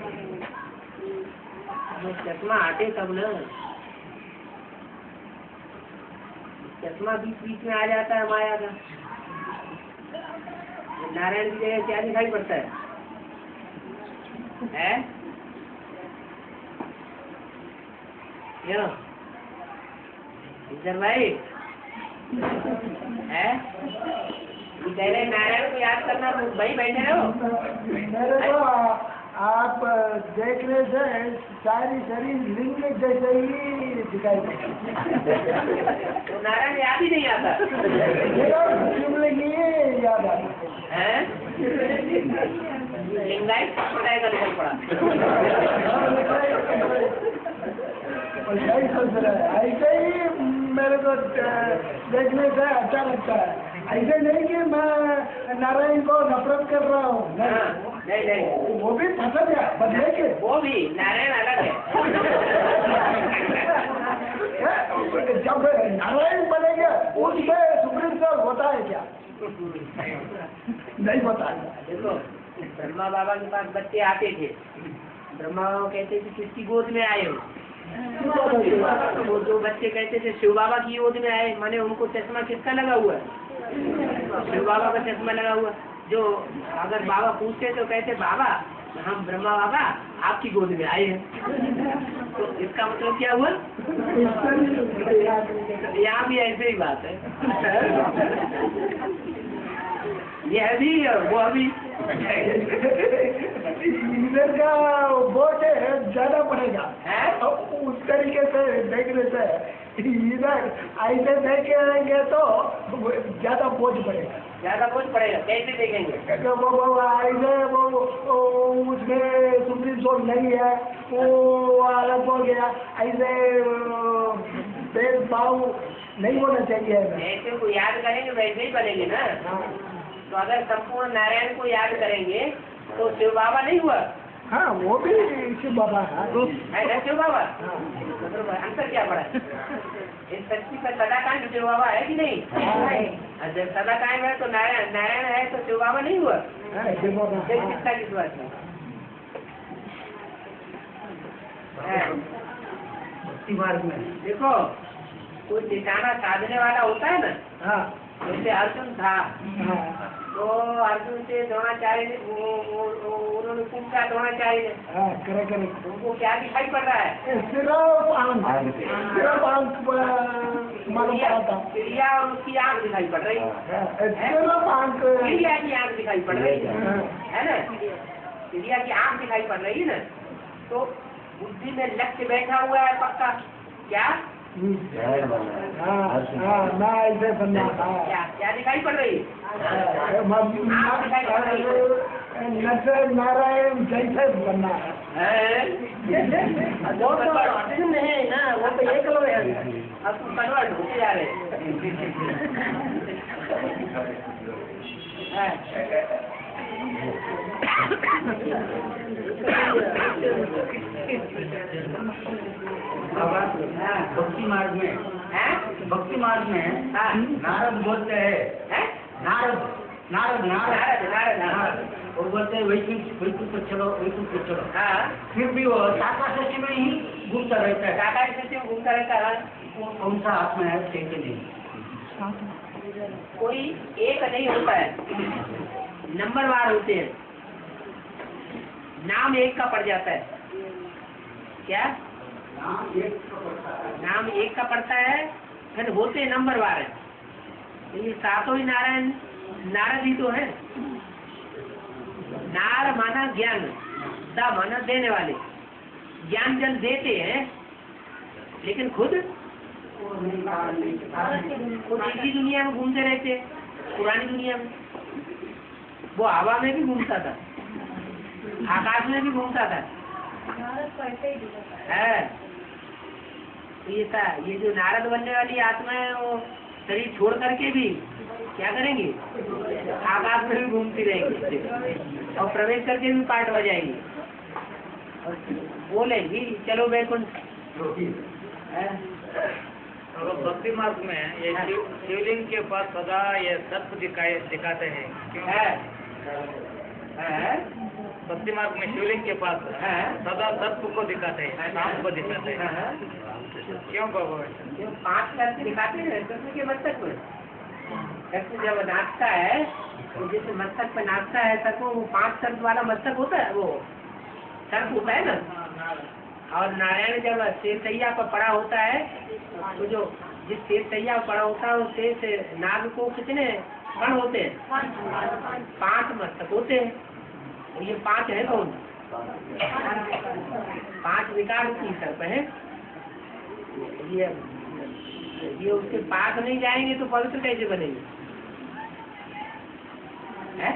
चश्मा हटे तब न, चश्मा बीच बीच में आ जाता है माया का। नारायण की जगह क्या दिखाई पड़ता है? क्यों इधर भाई है नारायण को याद करना, भाई बैठे रहो। मेरे को आप देखने से सारी शरीर लिंग जैसे ही दिखाई देता तो नारायण याद ही नहीं आता। शिवलिंग ही याद आता है। लिंगायत पढ़ाई का निकल पड़ा। सही सोच रहा है, ऐसे ही मेरे को देखने से अच्छा लगता है। ऐसे नहीं कि मैं नारायण को नफरत कर रहा हूँ, नहीं, वो भी पसंद है, बस लेकिन वो भी नारायण अलग है। जब नारायण बनेगा उसमें सुप्रीम कोर्ट होता है क्या? नहीं होता है। देखो ब्रह्मा बाबा के पास बच्चे आते थे, ब्रह्मा बाबा कहते थे किसकी गोद में आए हो? वो जो बच्चे कहते थे शिव बाबा की गोद में आए, माने उनको चश्मा किसका लगा हुआ है? शिव बाबा का चश्मा लगा हुआ। जो अगर बाबा पूछते तो कहते बाबा हम ब्रह्मा बाबा आपकी गोद में आए हैं। तो इसका मतलब क्या हुआ? यहाँ भी ऐसे ही बात है। ये अभी वो अभी इधर का वोट ज्यादा पड़ेगा उस तरीके से देखने से। इधर ऐसे देखेंगे तो ज्यादा बोझ पड़ेगा। ज्यादा बोझ पड़ेगा, कैसे देखेंगे? वो ऐसे वो उसमें सुप्रीम कोर्ट नहीं है, वो अलग हो गया। ऐसे भेदभाव नहीं होना चाहिए। ऐसे को याद करेंगे वैसे ही बनेंगे ना। तो अगर संपूर्ण नारायण को याद करेंगे तो शिव बाबा नहीं हुआ? हाँ, वो भी शिव बाबा है ना, शिव बाबा। मतलब अंतर क्या पड़ा? इस सृष्टि का सदा कायम शिव बाबा है कि नहीं? जब सदा कायम है तो नारायण है तो शिव बाबा नहीं हुआ? किसका किस बात में? भक्ति मार्ग में देखो कोई निशाना साधने वाला होता है ना। जैसे अर्जुन था तो अर्जुन से द्रोणाचार्य ने उन्होंने पूछा, द्रोणाचार्य ने उनको क्या दिखाई पड़ रहा है? चिड़िया और उसकी आँख दिखाई पड़ रही है। चिड़िया की आँख दिखाई पड़ रही है ना, चिड़िया की आँख दिखाई पड़ रही है ना। तो बुद्धि में लक्ष्य बैठा हुआ है पक्का, क्या क्या दिखाई पड़ रही है? नारायण जैसे बनना है। वो तो अर्जुन है ना, वो तो एकलव्य है। अब तुम कन्वर्ट होते जा रहे भक्ति मार्ग में नारद बोलते हैं, नारद वो बोलते हैं वैकुंठ पर चलो, वैकुंठ पर चलो। फिर भी वो साकार सृष्टि में ही घूमता रहता है। साकार सृष्टि में घूमता रहता है। कौन सा आत्मा है चैतन्य? कोई एक नहीं होता है, नंबरवार होते हैं। नाम एक का पड़ जाता है। क्या नाम एक का पड़ता है, फिर होते नंबर वार है। तो ये सातों ही नारायण नारद ही तो है। नार माना ज्ञान, दा माना देने वाले, ज्ञान जन देते हैं, लेकिन खुद एक ही दुनिया में घूमते रहते। पुरानी दुनिया में वो हवा में भी घूमता था, आकाश में भी घूमता था। है ये जो नारद बनने वाली आत्मा है, वो शरीर छोड़ करके भी क्या करेंगे, आकाश में भी घूमती रहेंगी और प्रवेश करके भी पाठ बजाएंगी और बोलेंगी चलो बैकुंठ। और भक्ति मार्ग में ये शिवलिंग के पास सदा ये सर्प दिखाते हैं, क्यों? भक्ति मार्ग में शिवलिंग के पास सदा सर्प को दिखाते हैं, सांप को दिखाते हैं, क्यों बाबा? 5 सर्प दिखाते हैं कृष्ण के मस्तक पर। कृष्ण जब नाचता है तो जिस मस्तक पे नाचता है तक वो 5 सर्प वाला मस्तक होता है, वो सर्प होता है ना। और नारायण जब शेर तैया पर पड़ा होता है तो जो जिस शेर तैया पर पड़ा होता है उस शेर से नाग को कितने कण होते हैं? 5 मस्तक होते हैं। और ये 5 है कौन? 5 विकार की सर्प है। ये उसके पास नहीं जाएंगे तो पवित्र कैसे बनेंगे? है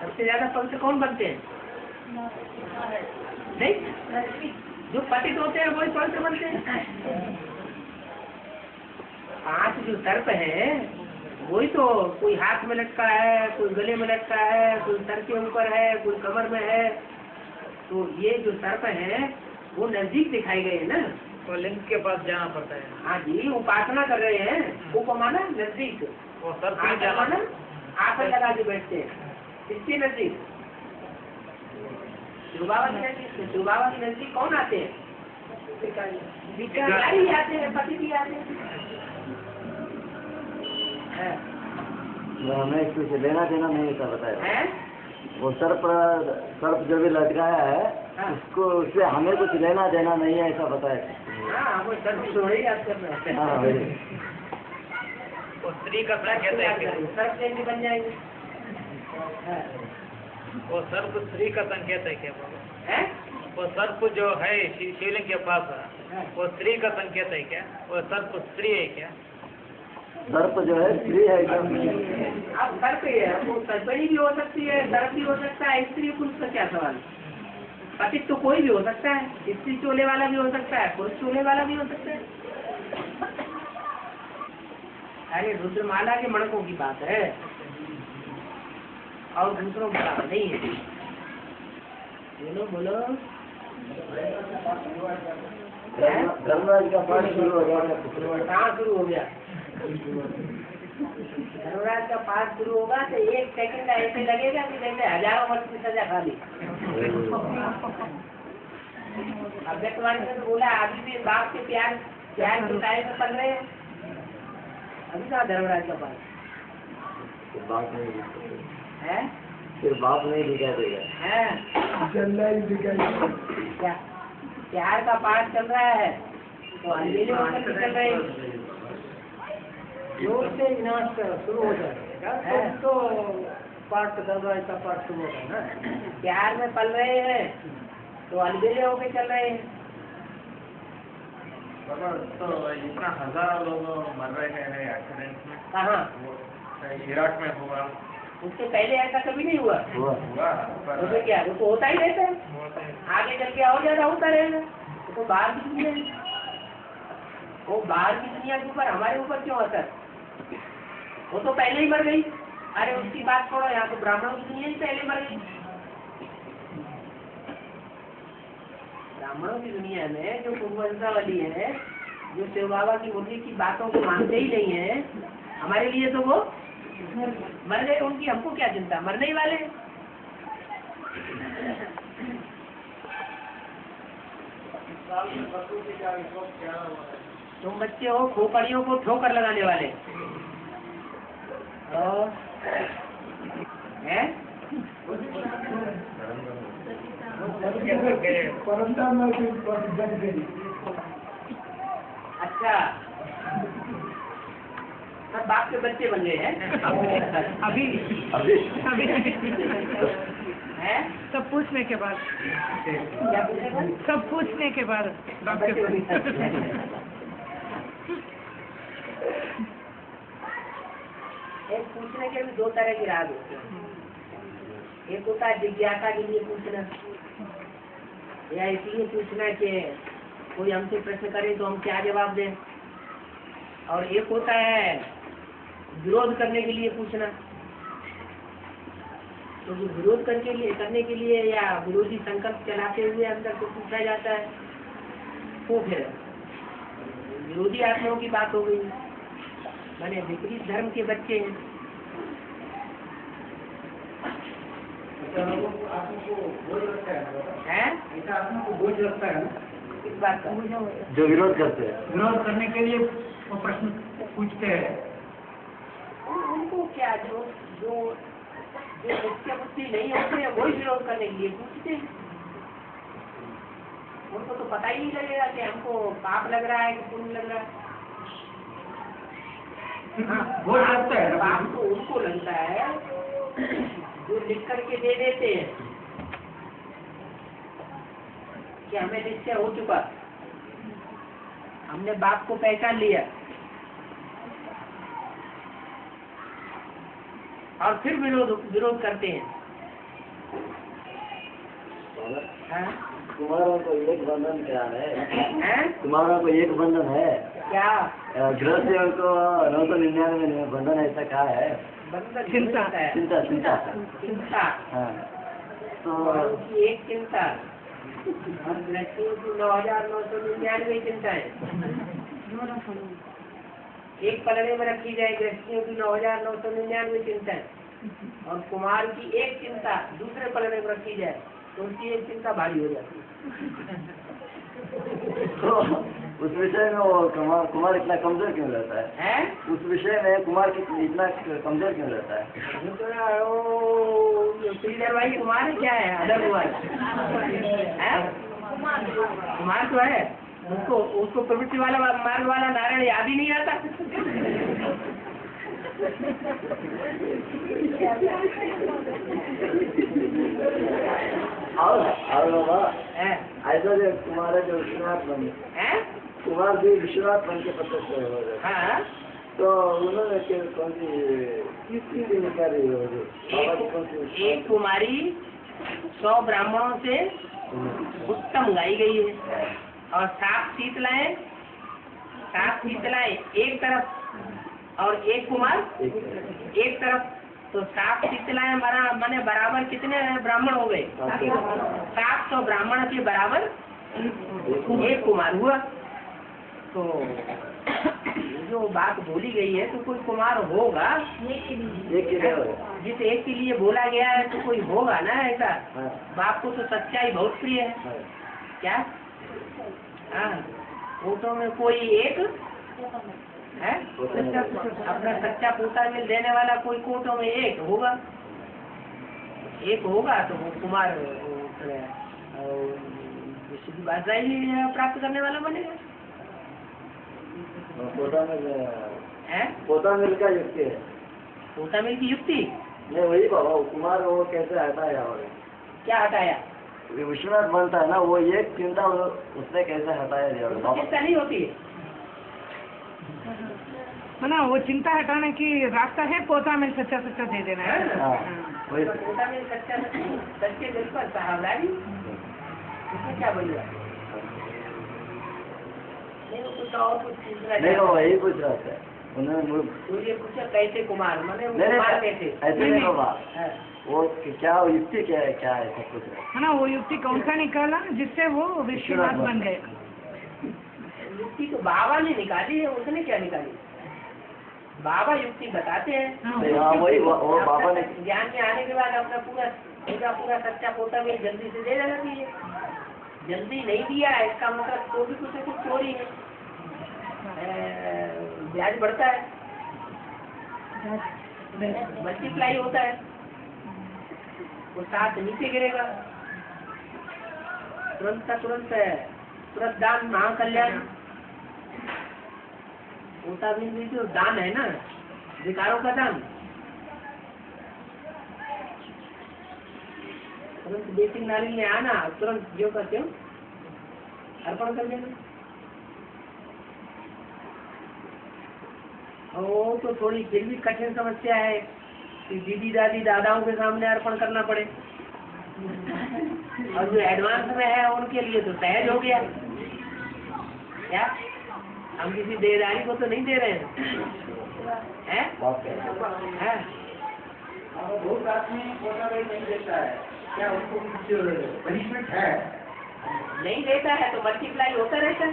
सबसे ज्यादा पवित्र कौन बनते हैं? नहीं, जो पतित होते हैं वही पवित्र बनते हैं। 5 जो सर्प है वही तो, कोई हाथ में लटका है, कोई गले में लटका है, कोई सर के ऊपर है, कोई कमर में है। तो ये जो सर्प है वो नजदीक दिखाई गए ना, तो लिंग के पास जाना पड़ता है। हाँ जी, उपासना कर रहे हैं। उपमाना नजदीक, वो सर्प नहीं जाना, आसन लगा के बैठते हैं इसके नजदीक। शिव बाबा के नजदीक कौन आते हैं? भिखारी भी आते हैं, पति भी आते हैं। हमें कुछ लेना देना नहीं ऐसा बताया। हैं? वो सर्प जो भी लटकाया है उसको, उससे हमें कुछ लेना देना नहीं है ऐसा बताया। हाँ, वो सर्प थोड़े ही याद करना है। हाँ वही। वो स्त्री का क्या कहते हैं? सर्प जैसे बन जाएंगे। वो सर्प स्त्री का संकेत है क्या बाबा? हैं? वो सर्प जो है शिवलिंग के पास, वो स्त्री का संकेत है क्या? वो सर्प स्त्री है क्या? सर्प जो है स्त्री है एकदम। अब सर्प है, वो सर्पणी भी हो सकती है, सर्प भी हो सकता है, स्त्री पुरुष का क्या सवाल? पति तो कोई भी हो सकता है, स्त्री चोले वाला भी हो सकता है, पुरुष चोले वाला भी हो सकता है। अरे रुद्रमाला के मणकों की बात है और दूसरों की बात नहीं है। बोलो धर्मराज का पाठ शुरू हो गया। कहाँ शुरू हो गया? धर्मराज का पाठ शुरू होगा तो 1 सेकंड ऐसे लगेगा कि जैसे हजारों वर्ष की सजा खा ली। अव्यक्तवाणी में तो बोला अभी भी बाप के प्यार के टाइम में पल रहे हैं। अभी कहाँ धर्मराज का पाठ है? फिर बाप नहीं दिखाई देगा। क्या प्यार का पाठ चल रहा है तो अंधेरे होकर भी चल रहे हैं। जोर से विनाश शुरू हो जाए तो पाठ धर्मराज का पाठ शुरू होगा ना। प्यार में पल रहे हैं तो अलबेले होके चल रहे हैं। तो इतना हजारों लोग मर रहे हैं एक्सीडेंट में, कहाँ? इराक में हुआ, उससे पहले ऐसा कभी नहीं हुआ। हुआ तो क्या वो तो होता ही रहता है, आगे चल के और ज्यादा होता रहेगा। तो बाहर की दुनिया है, वो बाहर की दुनिया के ऊपर हमारे ऊपर क्यों असर? वो तो पहले ही मर गई। अरे उसकी बात छोड़ो, यहाँ तो ब्राह्मणों की दुनिया ही पहले मर गई। ब्राह्मणों की दुनिया में जो कुंभवंशावली है, जो शिव बाबा की मुरली की बातों को मानते ही नहीं है, हमारे लिए तो वो मर गए। उनकी हमको क्या चिंता, मरने ही वाले। तुम बच्चे हो खोपड़ियों को ठोकर लगाने वाले हैं। अच्छा, सब बाप के बच्चे बन गए हैं। अभी अभी अभी हैं? सब पूछने के बाद, क्या पूछेगा? सब पूछने के बाद बाप बच्चे के बन गए। एक पूछने के भी दो तरह की राग होते हैं। एक होता है जिज्ञासा के लिए पूछना, या इसलिए पूछना कि कोई हमसे प्रश्न करे तो हम क्या जवाब दें, और एक होता है विरोध करने के लिए पूछना। तो जो विरोध करने के लिए या विरोधी संकल्प चलाते हुए अंदर को पूछा जाता है, तो फिर विरोधी आत्माओं की बात हो गई, माने विपरीत धर्म के बच्चे हैं। हैं? ऐसा आत्मा को बोझ लगता है ना, इस बात का जो विरोध करते हैं, विरोध करने के लिए वो प्रश्न पूछते हैं। उनको क्या जो जो जो नित्य बुद्धि नहीं होते हैं वही विरोध करने के लिए पूछते हैं। उनको तो पता ही नहीं लगेगा कि हमको पाप लग रहा है कि पुण्य लग रहा है। बोझ लगता है ना। पाप तो उनको लगता है जो लिख करके दे देते हैं कि हमें निश्चय हो चुका, हमने बाप को पहचान लिया, और फिर विरोध करते हैं। हाँ? तुम्हारा को एक बंधन क्या है? हैं? तुम्हारा को एक बंधन है क्या गृहस्थियों को 999 में बंधन ऐसा क्या है? बंधन चिंता है। चिंता चिंता चिंता हाँ तो और उनकी एक चिंता, और गृहस्थियों की 9,999 चिंता है। एक पलड़े में रखी जाए गृहस्थियों की 9,999 चिंता है, और कुमार की एक चिंता दूसरे पलड़े में रखी जाए तो उनकी एक चिंता भारी हो जाती है। तो उस विषय में वो कुमार इतना कमजोर क्यों रहता है? हैं? उस विषय में कुमार इतना कमजोर क्यों रहता है? श्रीधर भाई कुमार क्या है? अदर कुमार हैं? कुमार तो है, उसको प्रवृत्ति वाला मार्ग वाला नारायण याद ही नहीं आता। और बाबा ऐसा जो कुमार है जो विश्वनाथ बन कुमार भी विश्वनाथ बन के प्रत्यक्ष हो गए, हाँ, तो उन्होंने कौन सी युक्ति निकाली हो जो बाबा की कौन सी? एक कुमारी 100 ब्राह्मणों से उत्तम गाई गई है, और 7 शीतलाएं एक तरफ और एक कुमार एक तरफ, तो 7 शीतलाएं माने बराबर कितने ब्राह्मण हो गए? 700 ब्राह्मण के बराबर एक कुमार हुआ। तो जो बात बोली गई है तो कोई कुमार होगा, जिस एक के लिए बोला गया है तो कोई होगा ना ऐसा। बाप को तो सच्चाई बहुत प्रिय है। क्या? हाँ, फोटो में कोई एक है, अपना सच्चा पोता मिल देने वाला कोई कोटों में एक होगा तो वो कुमार विश्व बादशाही प्राप्त करने वाला बनेगा। पोता मिल का युक्ति है, पोता मिल की युक्ति नहीं वही बाबा कुमार वो कैसे हटाया? और क्या हटाया? विश्वनाथ बनता है ना, वो एक चिंता उसने कैसे हटाया दिया? चिंता नहीं होती है ना, वो चिंता हटाने की रास्ता है, पोता में सच्चा दे देना है। वही पोता मिल सच्चे दिल पर सावधानी, इसमें क्या बढ़िया? नहीं तो कुछ और कुछ पूछना नहीं वही पूछ रहा था उन्होंने मुझे पूछा कैसे कुमार मैंने नहीं कैसे ऐसे नहीं बाबा, वो क्या युक्ति क्या है सब कुछ है ना, वो युक्ति कौन सा निकाला जिससे वो विश्वनाथ बन गए? युक्ति तो बाबा ने निकाली है, उसने क्या निकाली? बाबा युक्ति बताते हैं। वही वो बाबा ने ज्ञान में आने के बाद अपना पूरा सच्चा पोता में जल्दी से दे देना चाहिए। जल्दी नहीं दिया है इसका मतलब तो भी कुछ न कुछ चोरी है, ब्याज बढ़ता है, मल्टीप्लाई होता है, वो 7 नीचे गिरेगा। तुरंत का तुरंत है, तुरंत दान महाकल्याण। होता भी नहीं जो दान है ना, विकारों का दान, तुरंत बेसिक नाली में आना, तुरंत जो करते हो अर्पण कर देना। वो तो थोड़ी फिर भी कठिन समस्या है कि दीदी दादी दादाओं के सामने अर्पण करना पड़े, और जो एडवांस में है उनके लिए तो सहज हो गया। क्या हम किसी देदारी को तो नहीं दे रहे हैं? हैं? बहुत आदमी पोर्टाबल नहीं देता है, क्या उनको कुछ पनिशमेंट है? नहीं देता है तो मल्टीप्लाई होता रहता है।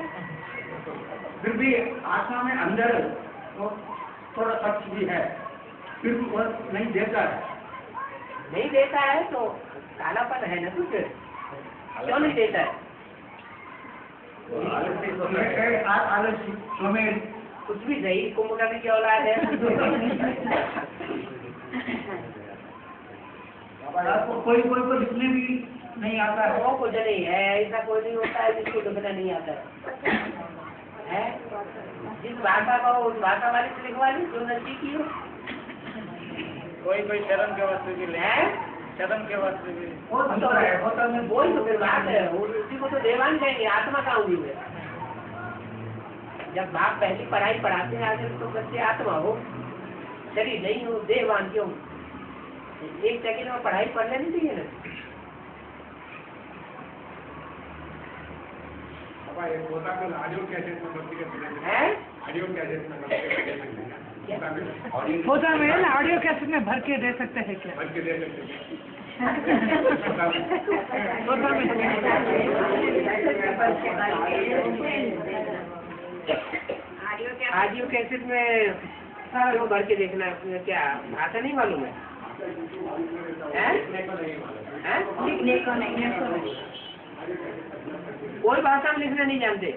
फिर भी आत्मा में अंदर तो थोड़ा खर्च भी है, फिर भी वो नहीं देता है। नहीं देता है तो कालापन है ना कुछ, क्यों नहीं देता है? आलसी सोमेर कुछ भी सही, कुंभकर्ण की औलाद है। आपको कोई कोई को लिखने भी नहीं आता है। वो कुछ नहीं है, ऐसा कोई नहीं होता है जिसको लिखना नहीं आता है। जिस भाषा का उस भाषा वाली से लिखवा ली, जो नजदीक की हो। कोई शर्म के वस्तु की ले, शर्म के वस्तु की वही तो फिर बात है, उसी को तो देवान कहेंगे, आत्मा का हुई है। जब बाप पहली पढ़ाई पढ़ाते हैं आगे तो बच्चे आत्मा हो, शरीर नहीं हो, देवान क्यों? एक सेकंड में पढ़ाई पढ़ लेनी चाहिए ना। होता मेल ऑडियो कैसेट में भर के दे सकते हैं क्या? ऑडियो कैसेट में सारा भर के देखना, क्या भाषा नहीं मालूम है? लिखने को नहीं, कोई भाषा में लिखना नहीं जानते,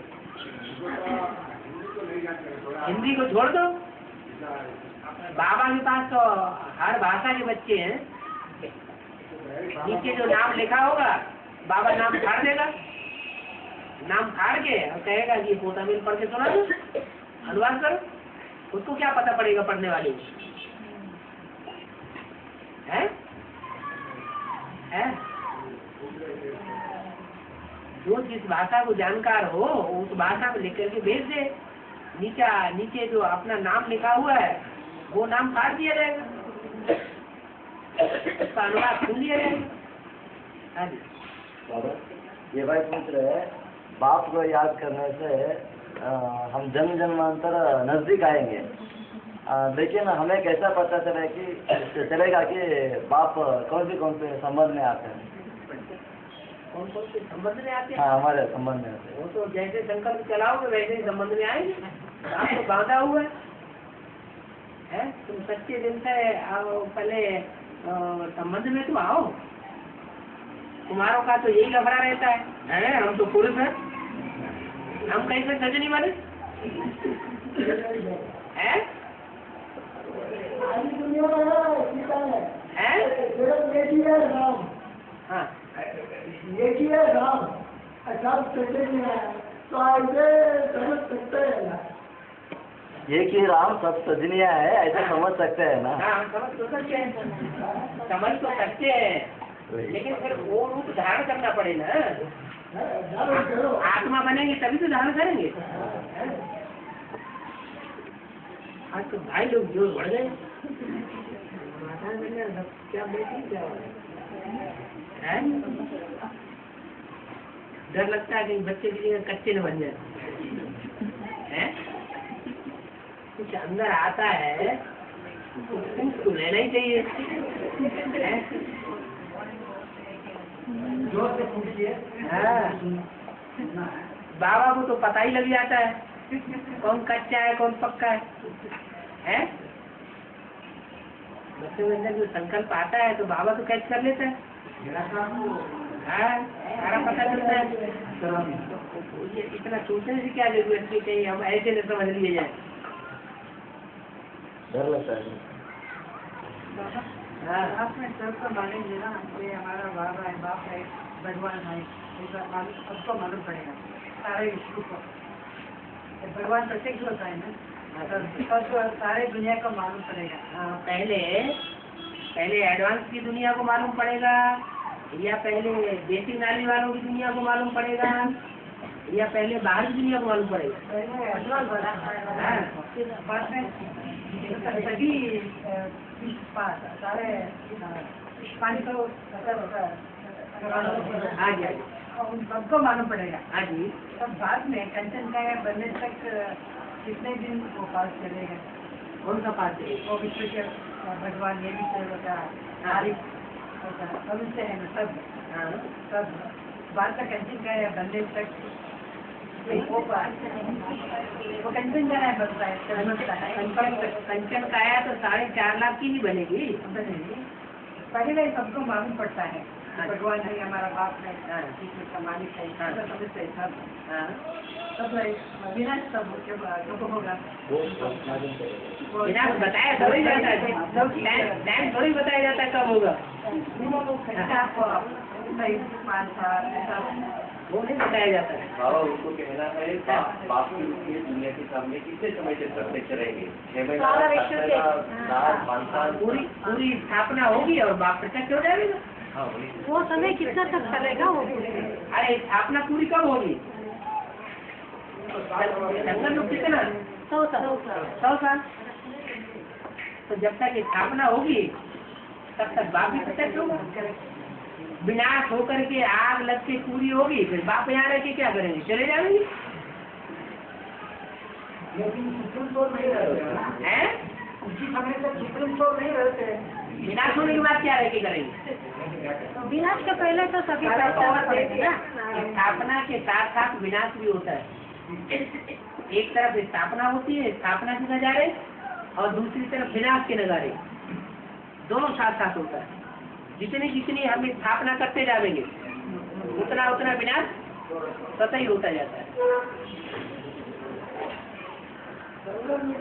हिंदी को छोड़ दो। बाबा के पास तो हर भाषा के बच्चे हैं। नीचे जो नाम लिखा होगा बाबा नाम फाड़ देगा, नाम फाड़ के और कहेगा कि पोता मिल पढ़ के सुना दो, अनुवाद करो। उसको क्या पता पड़ेगा पढ़ने वाले को? है? जो जिस भाषा को जानकार हो उस भाषा में लिख करके भेज दे। नीचे जो अपना नाम लिखा हुआ है वो नाम काट दिया जाएगा, उसका अनुवाद सुन लिया जाएगा। हाँ जी। ये भाई पूछ रहे हैं, बाप को याद करने से हम जन्म जन्मांतर नजदीक आएंगे, लेकिन हमें कैसा पता चलेगा कि बाप कौन से संबंध में आते हैं? कौन कौन से संबंध में आते हैं? हाँ, हमारे संबंध में आते हैं। वो तो जैसे संकल्प चलाओगे वैसे ही संबंध में आएंगे। आप तो बांधा हुआ है, तुम सच्चे दिल से आओ, पहले संबंध में तो आओ। कुमारों का तो यही लफड़ा रहता है, हम तो पुरुष हैं, हम कैसे सजनी बने? हैं? हाँ, एक ही है राम, सब सजनी है, तो ऐसे समझ सकते हैं ना। एक ही राम सब सजनिया है, ऐसा समझ सकते हैं ना? हाँ, समझ तो सकते हैं, लेकिन फिर वो रूप धारण करना पड़े ना। आत्मा बनेंगे तभी तो धारण करेंगे। आज तो भाई लोग जोर बढ़ गए, क्या बेटी क्या है? डर लगता है कि बच्चे के लिए कच्चे न बन जाए। कुछ अंदर आता है तो लेना ही चाहिए। जोर से पूछिए। हाँ, बाबा को तो पता ही लग जाता है कौन कच्चा है कौन पक्का है? बच्चे के अंदर जो संकल्प आता है तो बाबा तो कैच कर लेता है। हाँ, सारा पता चलता है। ये इतना सोचने से क्या जरूरत है, कहीं हम ऐसे न समझ लिए जाए। डर लगता है। हाँ, आप में सबको मानेंगे ना, ये हमारा बाबा है, बाप है, भगवान है, ऐसा सबको मालूम पड़ेगा सारे विश्व को। भगवान प्रत्यक्ष होता है ना, सबको सारे दुनिया को मालूम पड़ेगा। पहले एडवांस की दुनिया को मालूम पड़ेगा या पहले बेसिक नाली वालों की दुनिया को मालूम पड़ेगा या पहले बाहर की दुनिया को मालूम पड़ेगा? बाद में सभी सारे पानी को हाँ जी उन सबको मालूम पड़ेगा। हाँ जी। तब बाद में कंचन का बनने तक कितने दिन वो पास चलेगा? कौन सा पास चलेगा? वो विश्व के भगवान ये भी होगा, तारीख सब से है ना, सब बाद का कंचन का बनने तक वो कंचन का बनता है। कंचन काया तो 4.5 लाख की ही बनेगी। पहले सबको मालूम पड़ता है भगवान है हमारा बाप है, का मालिक है, समझते हैं सब। सब विनाश सब होगा। विनाश बताया थोड़ी जाता है, टाइम थोड़ी बताया जाता है कब होगा। वो नहीं बताया जाता है। बाबा उनको कहना है बाप की रूप में दुनिया के सामने कितने समय से प्रत्यक्ष रहेंगे? 6 महीना, 5 साल पूरी स्थापना होगी और बाप प्रत्यक्ष हो जाएगा। हाँ वही। वो समय कितना तक चलेगा वो? अरे स्थापना पूरी कब होगी? संगम में कितना? 100 साल। तो जब तक स्थापना होगी तब तक बाप भी प्रत्यक्ष होगा। विनाश होकर के आग लग के पूरी होगी, फिर बाप यहाँ रह के क्या करेंगे? चले जाएंगे। हैं? उसी समय तक सुप्रीम कोर्ट नहीं रहते। विनाश होने के बाद क्या रह के करेंगे? विनाश के पहले तो सभी स्थापना के साथ साथ विनाश भी होता है। एक तरफ स्थापना होती है, स्थापना के नजारे, और दूसरी तरफ विनाश के नजारे, दोनों साथ साथ होता है। जितनी जितनी हम स्थापना करते जाएंगे उतना उतना विनाश स्वतः ही होता जाता है।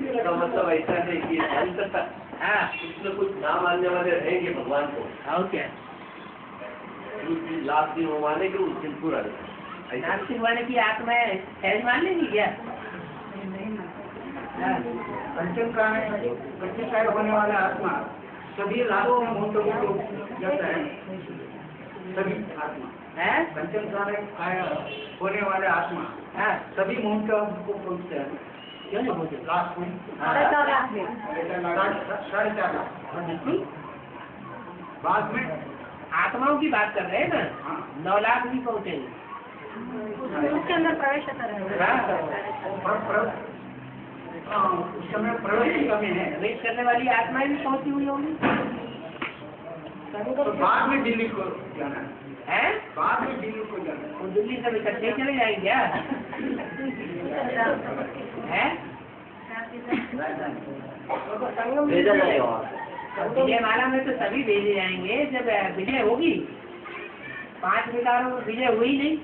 इसका मतलब ऐसा है कि अंततः हाँ, कुछ न कुछ ना मानने वाले रहेंगे भगवान को। और क्या? लास्ट दिन वो माने कि उस दिन पूरा नास्तिक वाले की आत्माएं सहज मान लेंगी क्या? पंचम का होने वाला आत्मा सभी लास्ट में मोटो जाता है। सभी आत्मा है? पंचम होने वाले आत्मा हाँ, सभी मोटो को पहुँचते हैं। क्यों नहीं बोलते? लास्ट में 4.5 लाख में 4.5 लाख। बिल्कुल। बाद में आत्माओं की बात कर रहे हैं ना, 9 लाख भी पहुँचेंगे। उसके अंदर प्रवेश होता रहेगा। उस समय प्रवेश की कमी है। प्रवेश करने वाली आत्माएं भी पहुँची हुई होंगी। तो बाद में दिल्ली को जाना है। हैं? बाद में दिल्ली को जाना है। वो दिल्ली सब इकट्ठे चले जाएंगे क्या? हैं? भेजा जाएगा वहाँ से। विजय माला में तो सभी भेजे जाएंगे। जब विजय होगी, 5 विकारों में विजय हुई नहीं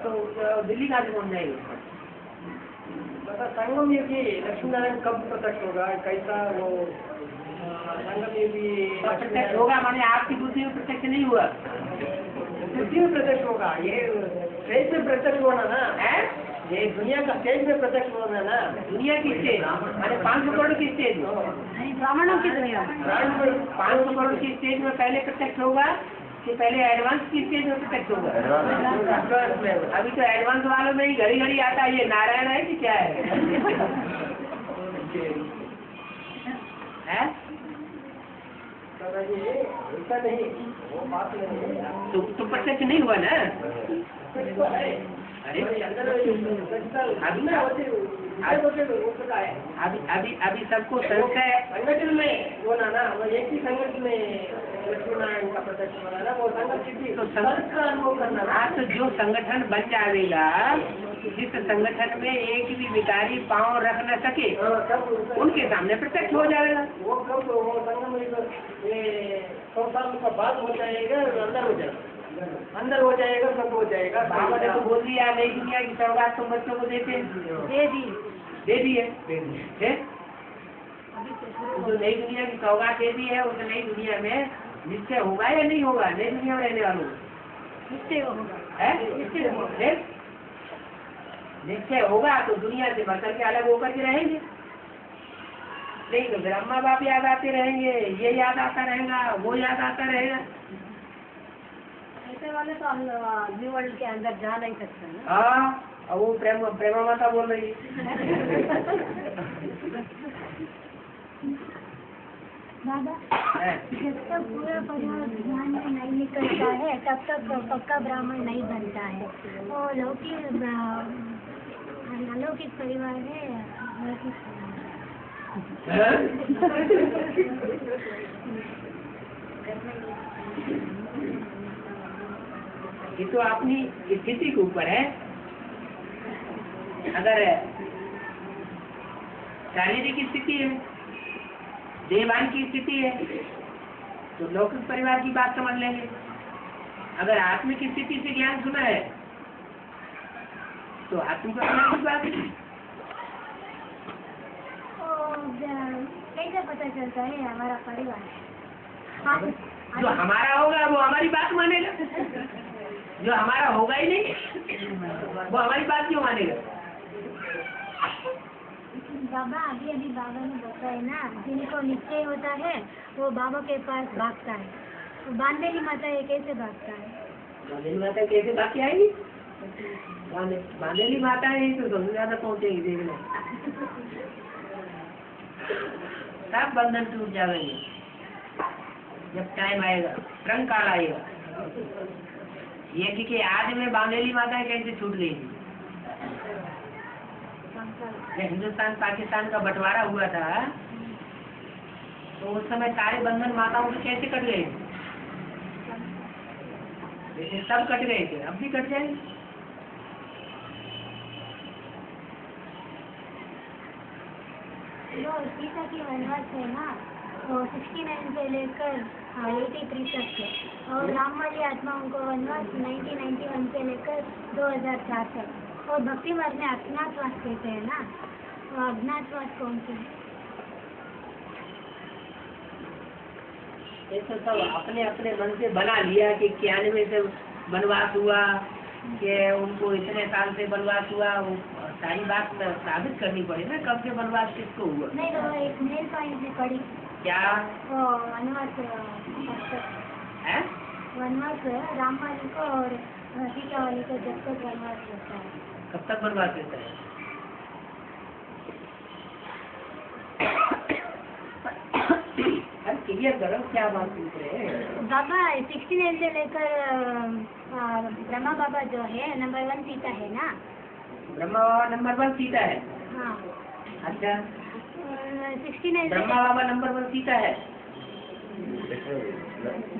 तो दिल्ली कहाँ से पहुँच जाएगी? संगम ये भी लक्ष्मी नारायण कब प्रकट होगा? कैसा वो संगम ये भी प्रत्यक्ष होगा माने आपकी बुद्धि में प्रत्यक्ष नहीं हुआ। बुद्धि में प्रत्यक्ष होगा। ये स्टेज में प्रत्यक्ष होना ना है? ये दुनिया का स्टेज में प्रत्यक्ष होना ना। दुनिया की स्टेज माने 500 करोड़ की स्टेज में। ब्राह्मणों की दुनिया 500 करोड़ की स्टेज में पहले प्रत्यक्ष होगा कि पहले एडवांस की स्टेज में प्रत्यक्ष होगा? एडवांस में अभी तो एडवांस वालों में ही घड़ी घड़ी आता है ये नारायण है कि क्या है? हैं? ऐसा नहीं, वो बात नहीं है। तो प्रत्यक्ष नहीं हुआ ना? अरे अभी सबको संशय संगठन में वो ना वो एक ही संगठन में लक्ष्मी नारायण का प्रत्यक्ष होना ना, वो संगठन सिद्धि तो का अनुभव करना ना। तो जो संगठन बन जाएगा, जिस संगठन में एक भी विकारी पांव रख न सके तब उनके सामने प्रत्यक्ष हो जाएगा। वो कब वो संगम में ये 100 साल का बाद हो जाएगा, अंदर हो जाएगा, अंदर हो जाएगा, सब हो जाएगा। बाबा ने तो बोल दिया नई दुनिया की सौगात तुम बच्चों को देते हैं। दे दी है। जो नई दुनिया की सौगात दे दी है उस नई दुनिया में निश्चय होगा या नहीं होगा? नई दुनिया में रहने वालों को निश्चय होगा। है निश्चय होगा तो दुनिया से मर करके अलग होकर के रहेंगे, नहीं तो फिर अम्मा बाप याद आते रहेंगे, ये याद आता रहेगा, वो याद आता रहेगा। ऐसे वाले तो हम न्यू वर्ल्ड के अंदर जा नहीं सकते ना। हाँ, और वो प्रेमा माता बोल रही है। दादा, जब तक पूरा परिवार ध्यान में नहीं निकलता है तब तक पक्का ब्राह्मण नहीं बनता है। और अलौकिक परिवार है, अलौकिक ये तो अपनी स्थिति के ऊपर है। अगर शारीरिक स्थिति है, देवान की स्थिति है, तो लौकिक परिवार की बात समझ लेंगे। अगर आत्मिक स्थिति से ज्ञान सुना है तो आत्मिक परिवार की बात है। कैसे पता चलता है हमारा परिवार? जो हमारा होगा वो हमारी बात मानेगा, जो हमारा होगा ही नहीं वो हमारी बात क्यों मानेगा? बाबा अभी बाबा ने बताया ना, जिनको निश्चय होता है वो बाबा के पास भागता है। तो बांधेली माता ये कैसे भागता है? बांधेली माता कैसे भाग के आएगी? बांधेली माता है तो सबसे ज्यादा पहुंचेगी देखने। सब बंधन टूट जाएंगे जब टाइम आएगा, रंग काल आएगा। ये कि आज में बांधेली माता कैसे छूट गई? हिंदुस्तान पाकिस्तान का बंटवारा हुआ था तो उस समय सारे बंधन माताओं के कैसे कट गए? जैसे सब कट गए थे, अब भी कट जाएंगे। जो सीता की वनवास है ना, तो 69 से लेकर 83 तक है, और राम वाली आत्माओं को वनवास 1991 से लेकर 2004 तक। और भक्ति मार्ग में अज्ञातवास कहते हैं ना, तो अज्ञातवास कौन सी? ये तो सब अपने अपने मन से बना लिया कि 91 से वनवास हुआ, कि उनको इतने साल से वनवास हुआ। वो सारी बात साबित करनी पड़ी ना, कब से वनवास किसको हुआ? नहीं तो एक मेल पॉइंट में पड़ी क्या वनवास है? वनवास राम वाली को और सीता वाली को जब तक वनवास होता है। कब तक वनवास देता है? क्लियर करो, क्या बात पूछ रहे हैं? बाबा 69 से लेकर ब्रह्मा बाबा जो है नंबर 1 सीता है ना? ब्रह्मा बाबा नंबर 1 सीता है। हाँ। अच्छा, 69 ब्रह्मा बाबा नंबर 1 सीता है।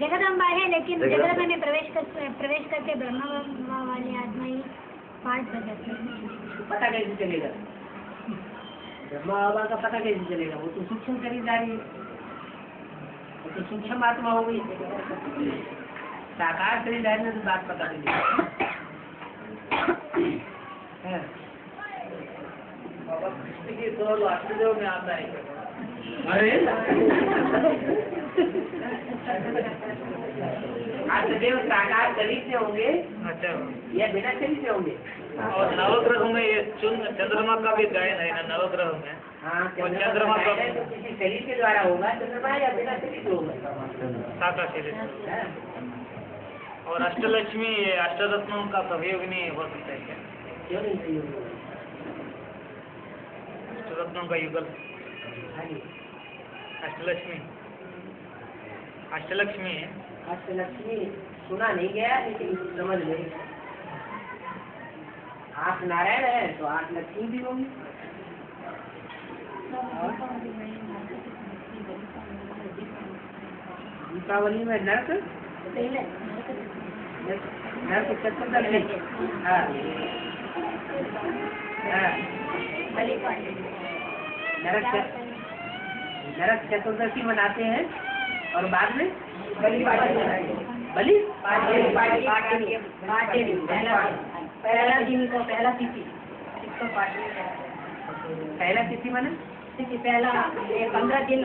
जगदम्बा है, लेकिन जगदम्बा में प्रवेश करके ब्रह्मा बाबा वाली आत्मा ही पार्ट बजाते हैं। पता कैसे चलेगा? ब्रह्मा बाबा का पता कैसे चलेगा? वो तो सूक्ष्म शरीरधारी है, वो तो सूक्ष्म आत्मा हो गई। साकार शरीरधारी में तो बात पता नहीं है। बाबा कृष्ण की सोल वासुदेव में आता है। अरे वासुदेव साकार शरीर से होंगे अच्छा, या बिना शरीर से होंगे? और नवग्रह में ये चंद्रमा का भी गायन है ना, नवग्रह में। हाँ, और चंद्रमा का तो किसी शरीर के द्वारा होगा, चंद्रमा या बिना शरीर से होगा? साकार शरीर। हाँ। और अष्टलक्ष्मी अष्टरत्नों का सहयोग नहीं हो सकता है क्या? क्यों नहीं सही होगा? अष्टरत्नों का युगल हाँ जी, अष्टलक्ष्मी अष्टलक्ष्मी है। अष्टलक्ष्मी सुना नहीं गया, लेकिन समझ गए। 8 नारायण है तो 8 लक्ष्मी भी होंगी। दीपावली में नरक नरक चतुर्दशी। हाँ हाँ, नरक चतुर्दशी मनाते हैं और बाद में बलि बलि पहला दिन को पहला तिथि, पहला तिथि माने पहला 15 दिन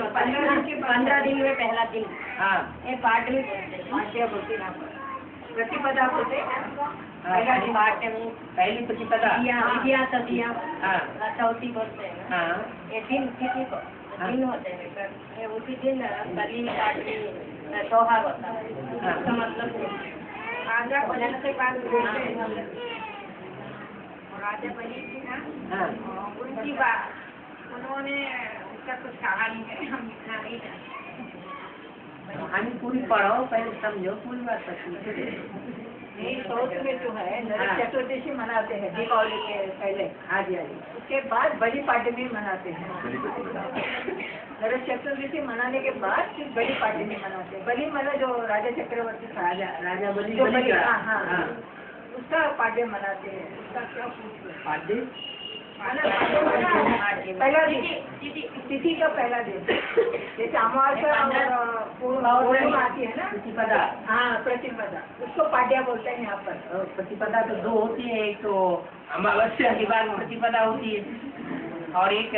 में पहला दिन। हाँ, ये पाठ में पाठ्य बोलती ना प्रतिपदा बोलते पहला पाठ में पहली प्रतिपदा। विद्या तृतीया हाँ चौथी बोलते हैं। हाँ ये दिन तिथि को दिन होते हैं सर, ये उसी दिन बलि पाटली त्योहार होता है। इसका मतलब राजा बनने के बाद राजा बलि थी ना, हाँ उनकी बात उन्होंने उसका कुछ कहानी है, हम इतना नहीं जानते। कहानी पूरी पढ़ो, पहले समझो पूरी बात सच्ची। नहीं, चौथ में जो है नरक चतुर्दशी मनाते हैं दीपावली के पहले। हाँ जी हाँ जी। उसके बाद बलि पाटली मनाते हैं। नरक चतुर्दशी मनाने के बाद फिर बलि पाटली मनाते हैं। बलि मतलब जो राजा चक्रवर्ती था, राजा बलि जो बलि बलि, का। हाँ हाँ, हाँ उसका पाड्य मनाते हैं। उसका क्या पूछ रहे पाड्य हैं? पहला दिन, तिथि का पहला दिन, जैसे अमावस्या और पूर्णिमा आती है ना, प्रतिपदा। हाँ प्रतिपदा, उसको पाड्या बोलते हैं यहाँ पर। और प्रतिपदा तो दो होती है, एक तो अमावस्या के बाद प्रतिपदा होती है और एक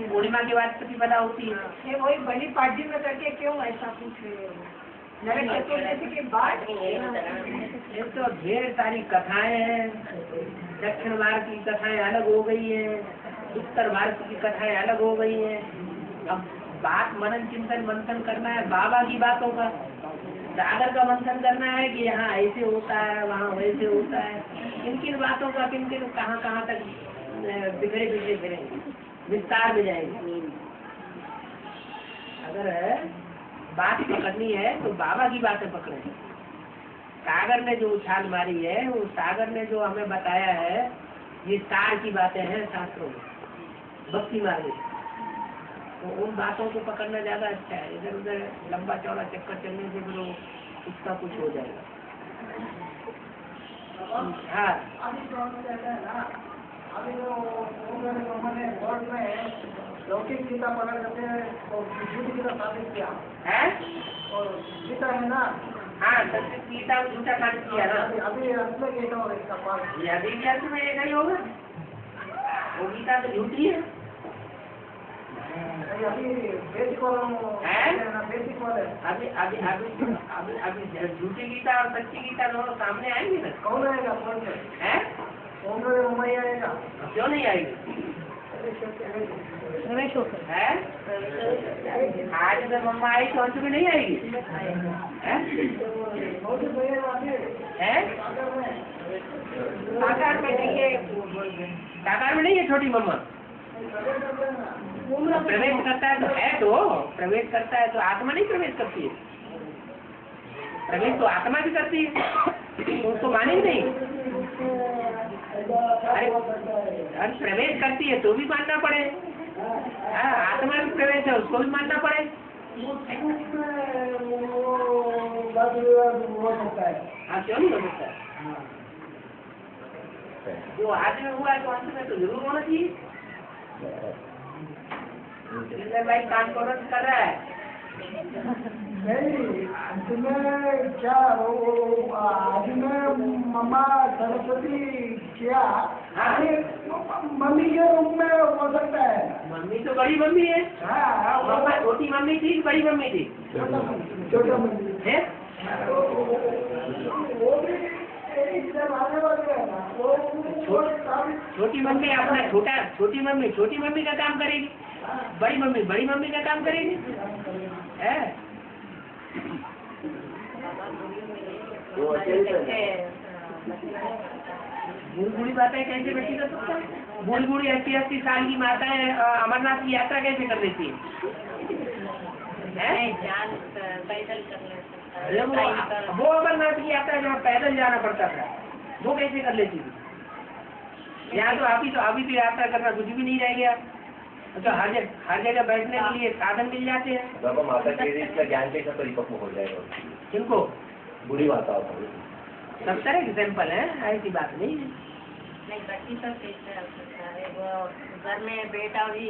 पूर्णिमा के बाद प्रतिपदा होती है। ये वही बलि पाड्य में करके क्यों ऐसा पूछ रहे हो? नरक चतुर्दशी के बाद ये तो ढेर सारी कथाएं हैं। दक्षिण भारत की कथाएं अलग हो गई हैं, उत्तर भारत की कथाएं अलग हो गई हैं। अब बात मनन चिंतन मंथन करना है बाबा की बातों का, सागर का मंथन करना है कि यहाँ ऐसे होता है वहाँ वैसे होता है। किन किन बातों का किन किन कहाँ तक बिगड़े बिगड़े फिरेंगे, विस्तार में जाएंगे। अगर बात पकड़नी है तो बाबा की बातें पकड़े। सागर ने जो उछाल मारी है, वो सागर ने जो हमें बताया है, ये सार की बातें हैं शास्त्रों में, भक्ति मार्ग में। तो उन बातों को पकड़ना ज्यादा अच्छा है। इधर उधर लंबा चौड़ा चक्कर चलने से फिर उसका कुछ हो जाएगा। हाँ अभी तो हम कहते हैं ना, अभी तो मैंने कोर्ट में लौकिक गीता पढ़ा करके और झूठी गीता साबित किया है। और गीता है ना, हाँ संस्कृत गीता में झूठा साबित किया ना। अभी अंत में गीता और इसका पाठ ये अभी भी अंत में ऐसा ही होगा, वो गीता तो झूठी है। अभी बेसिक वाला है? बेसिक वाले अभी अभी अभी अभी अभी झूठी गीता और सच्ची गीता दोनों सामने आएंगे ना। कौन आएगा? कौन से है? कौन से मुंबई आएगा? क्यों नहीं आएगी? रमेश होकर है? आज अगर मम्मा आई तो अंत में नहीं आएगी। है? है? साकार में नहीं है, साकार में नहीं है छोटी मम्मा। प्रवेश करता है तो प्रवेश करता है तो आत्मा नहीं प्रवेश करती है। प्रवेश तो आत्मा भी करती है, तो उसको मानेंगे नहीं। अरे प्रवेश करती है तो भी मानना पड़े। आत्मा भी प्रवेश है, उसको भी मानना पड़े। हाँ क्यों नहीं हो सकता? जो आज में हुआ है तो अंत में तो जरूर होना चाहिए। भाई कॉन्फ्रेंस कर रहा है। नहीं, अंत में क्या आज में मम्मा सरस्वती किया, मम्मी के रूप में हो सकता है। मम्मी तो बड़ी मम्मी है। हाँ, मम्मा छोटी मम्मी थी कि बड़ी मम्मी थी? छोटा मम्मी है? वो भी एक जब आने वाले है ना, वो छोटी मम्मी अपना छोटी मम्मी का काम करेगी, बड़ी मम्मी का काम करेगी। है? बूढ़ी बातें कैसे बेटी कर सकता है? बूढ़ी 80 साल की माताएं अमरनाथ की यात्रा कैसे कर लेती है? वो अमरनाथ की यात्रा जहाँ पैदल जाना पड़ता था, वो कैसे कर लेती थी? यहाँ तो अभी तो यात्रा करना कुछ भी नहीं रह गया। तो हर जगह बैठने के लिए साधन मिल जाते हैं। बाबा माता के इसका ज्ञान कैसा परिपक्व हो जाएगा? किनको? बुरी माता सब तरह के सैंपल है, ऐसी बात नहीं है। नहीं बच्ची तो कैसे हो सकता है? वो घर में बेटा भी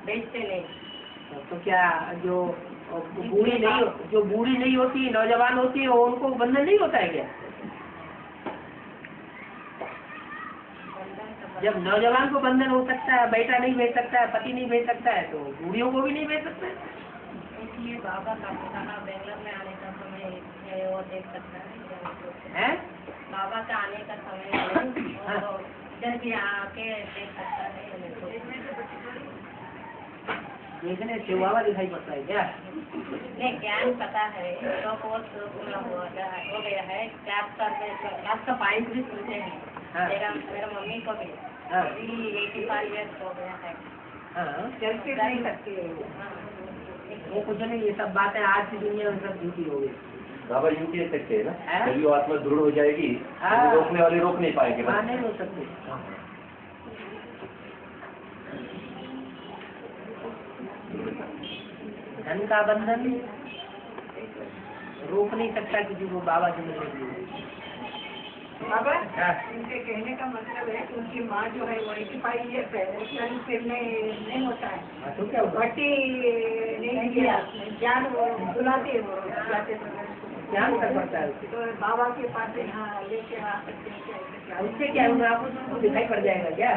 बेचते नहीं। तो क्या जो बूढ़ी नहीं होती, नौजवान होती है, उनको बंधन नहीं होता है क्या? जब नौजवान को बंधन हो सकता है, बेटा नहीं भेज सकता है, पति नहीं भेज सकता है, तो बूढ़ियों को भी नहीं भेज सकता है। इसलिए बाबा का कहा बेंगलोर में आने का समय है, वो देख सकता है। हैं? बाबा का आने का समय है, वो इधर भी आके देख सकता है। देखने से बाबा दिखाई पड़ता है क्या? नहीं, ज्ञान पता है तो कोर्स पूरा हो गया है। क्लास का पॉइंट भी सुनते हैं। हाँ। मेरा मम्मी को भी हाँ। अभी 85 ईयर्स हो गया है। हाँ, चल फिर नहीं सकती है वो। वो कुछ नहीं, ये सब बातें आज की दुनिया में सब झूठी हो गई। बाबा यूं कह सकते हैं ना, हाँ? जब वो आत्मा दृढ़ हो जाएगी हाँ। तो रोकने वाले रोक नहीं पाएंगे। हाँ, बस नहीं हो सकते। धन का बंधन रोक नहीं सकता किसी को बाबा से मिलने के लिए। बाबा हाँ। इनके कहने का मतलब है कि उनकी माँ जो है वो 85 ईयर्स है, उसका भी फिर नहीं होता है। हाँ, तो क्या हुआ? भट्टी नहीं किया, ज्ञान वो बुलाते वो जाते ध्यान कर पड़ता है। तो बाबा के पास यहाँ लेके आ सकते हैं क्या? उससे क्या होगा? आपको तुमको दिखाई पड़ जाएगा क्या?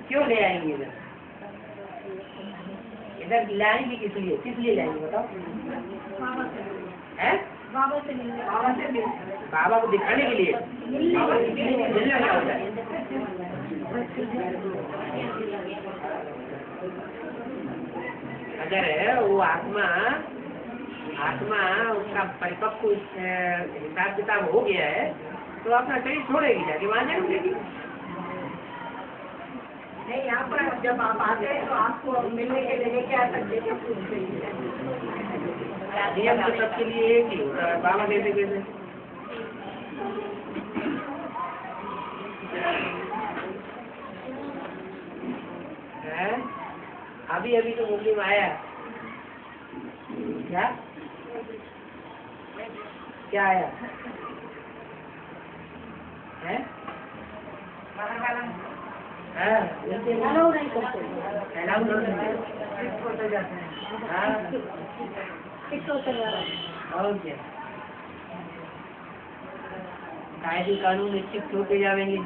क्यों ले आएंगे इधर? इधर लाएंगे किस लिए लाएंगे बताओ? हैं? बाबा से मिलने बाबा को दिखाने के लिए। मिलना क्या होता है? अगर वो आत्मा उसका परिपक्व हिसाब किताब हो गया है तो अपना शरीर छोड़ेगी, जाके वहां जाएगी। नहीं, यहाँ पर जब आप आते हैं तो आपको मिलने के लिए लेके आ सकते हैं। नियम तो सबके लिए एक ही होता है। बाबा कैसे है? अभी तो मुरली में आया। क्या आया है? बाहर वाला हाँ, अलाउ नहीं करते, अलाउ नहीं। सिर्फ होते जाते हैं। हाँ, सिर्फ होते जा रहे हैं। और क्या? कायदे कानून निश्चित होते जाएंगे।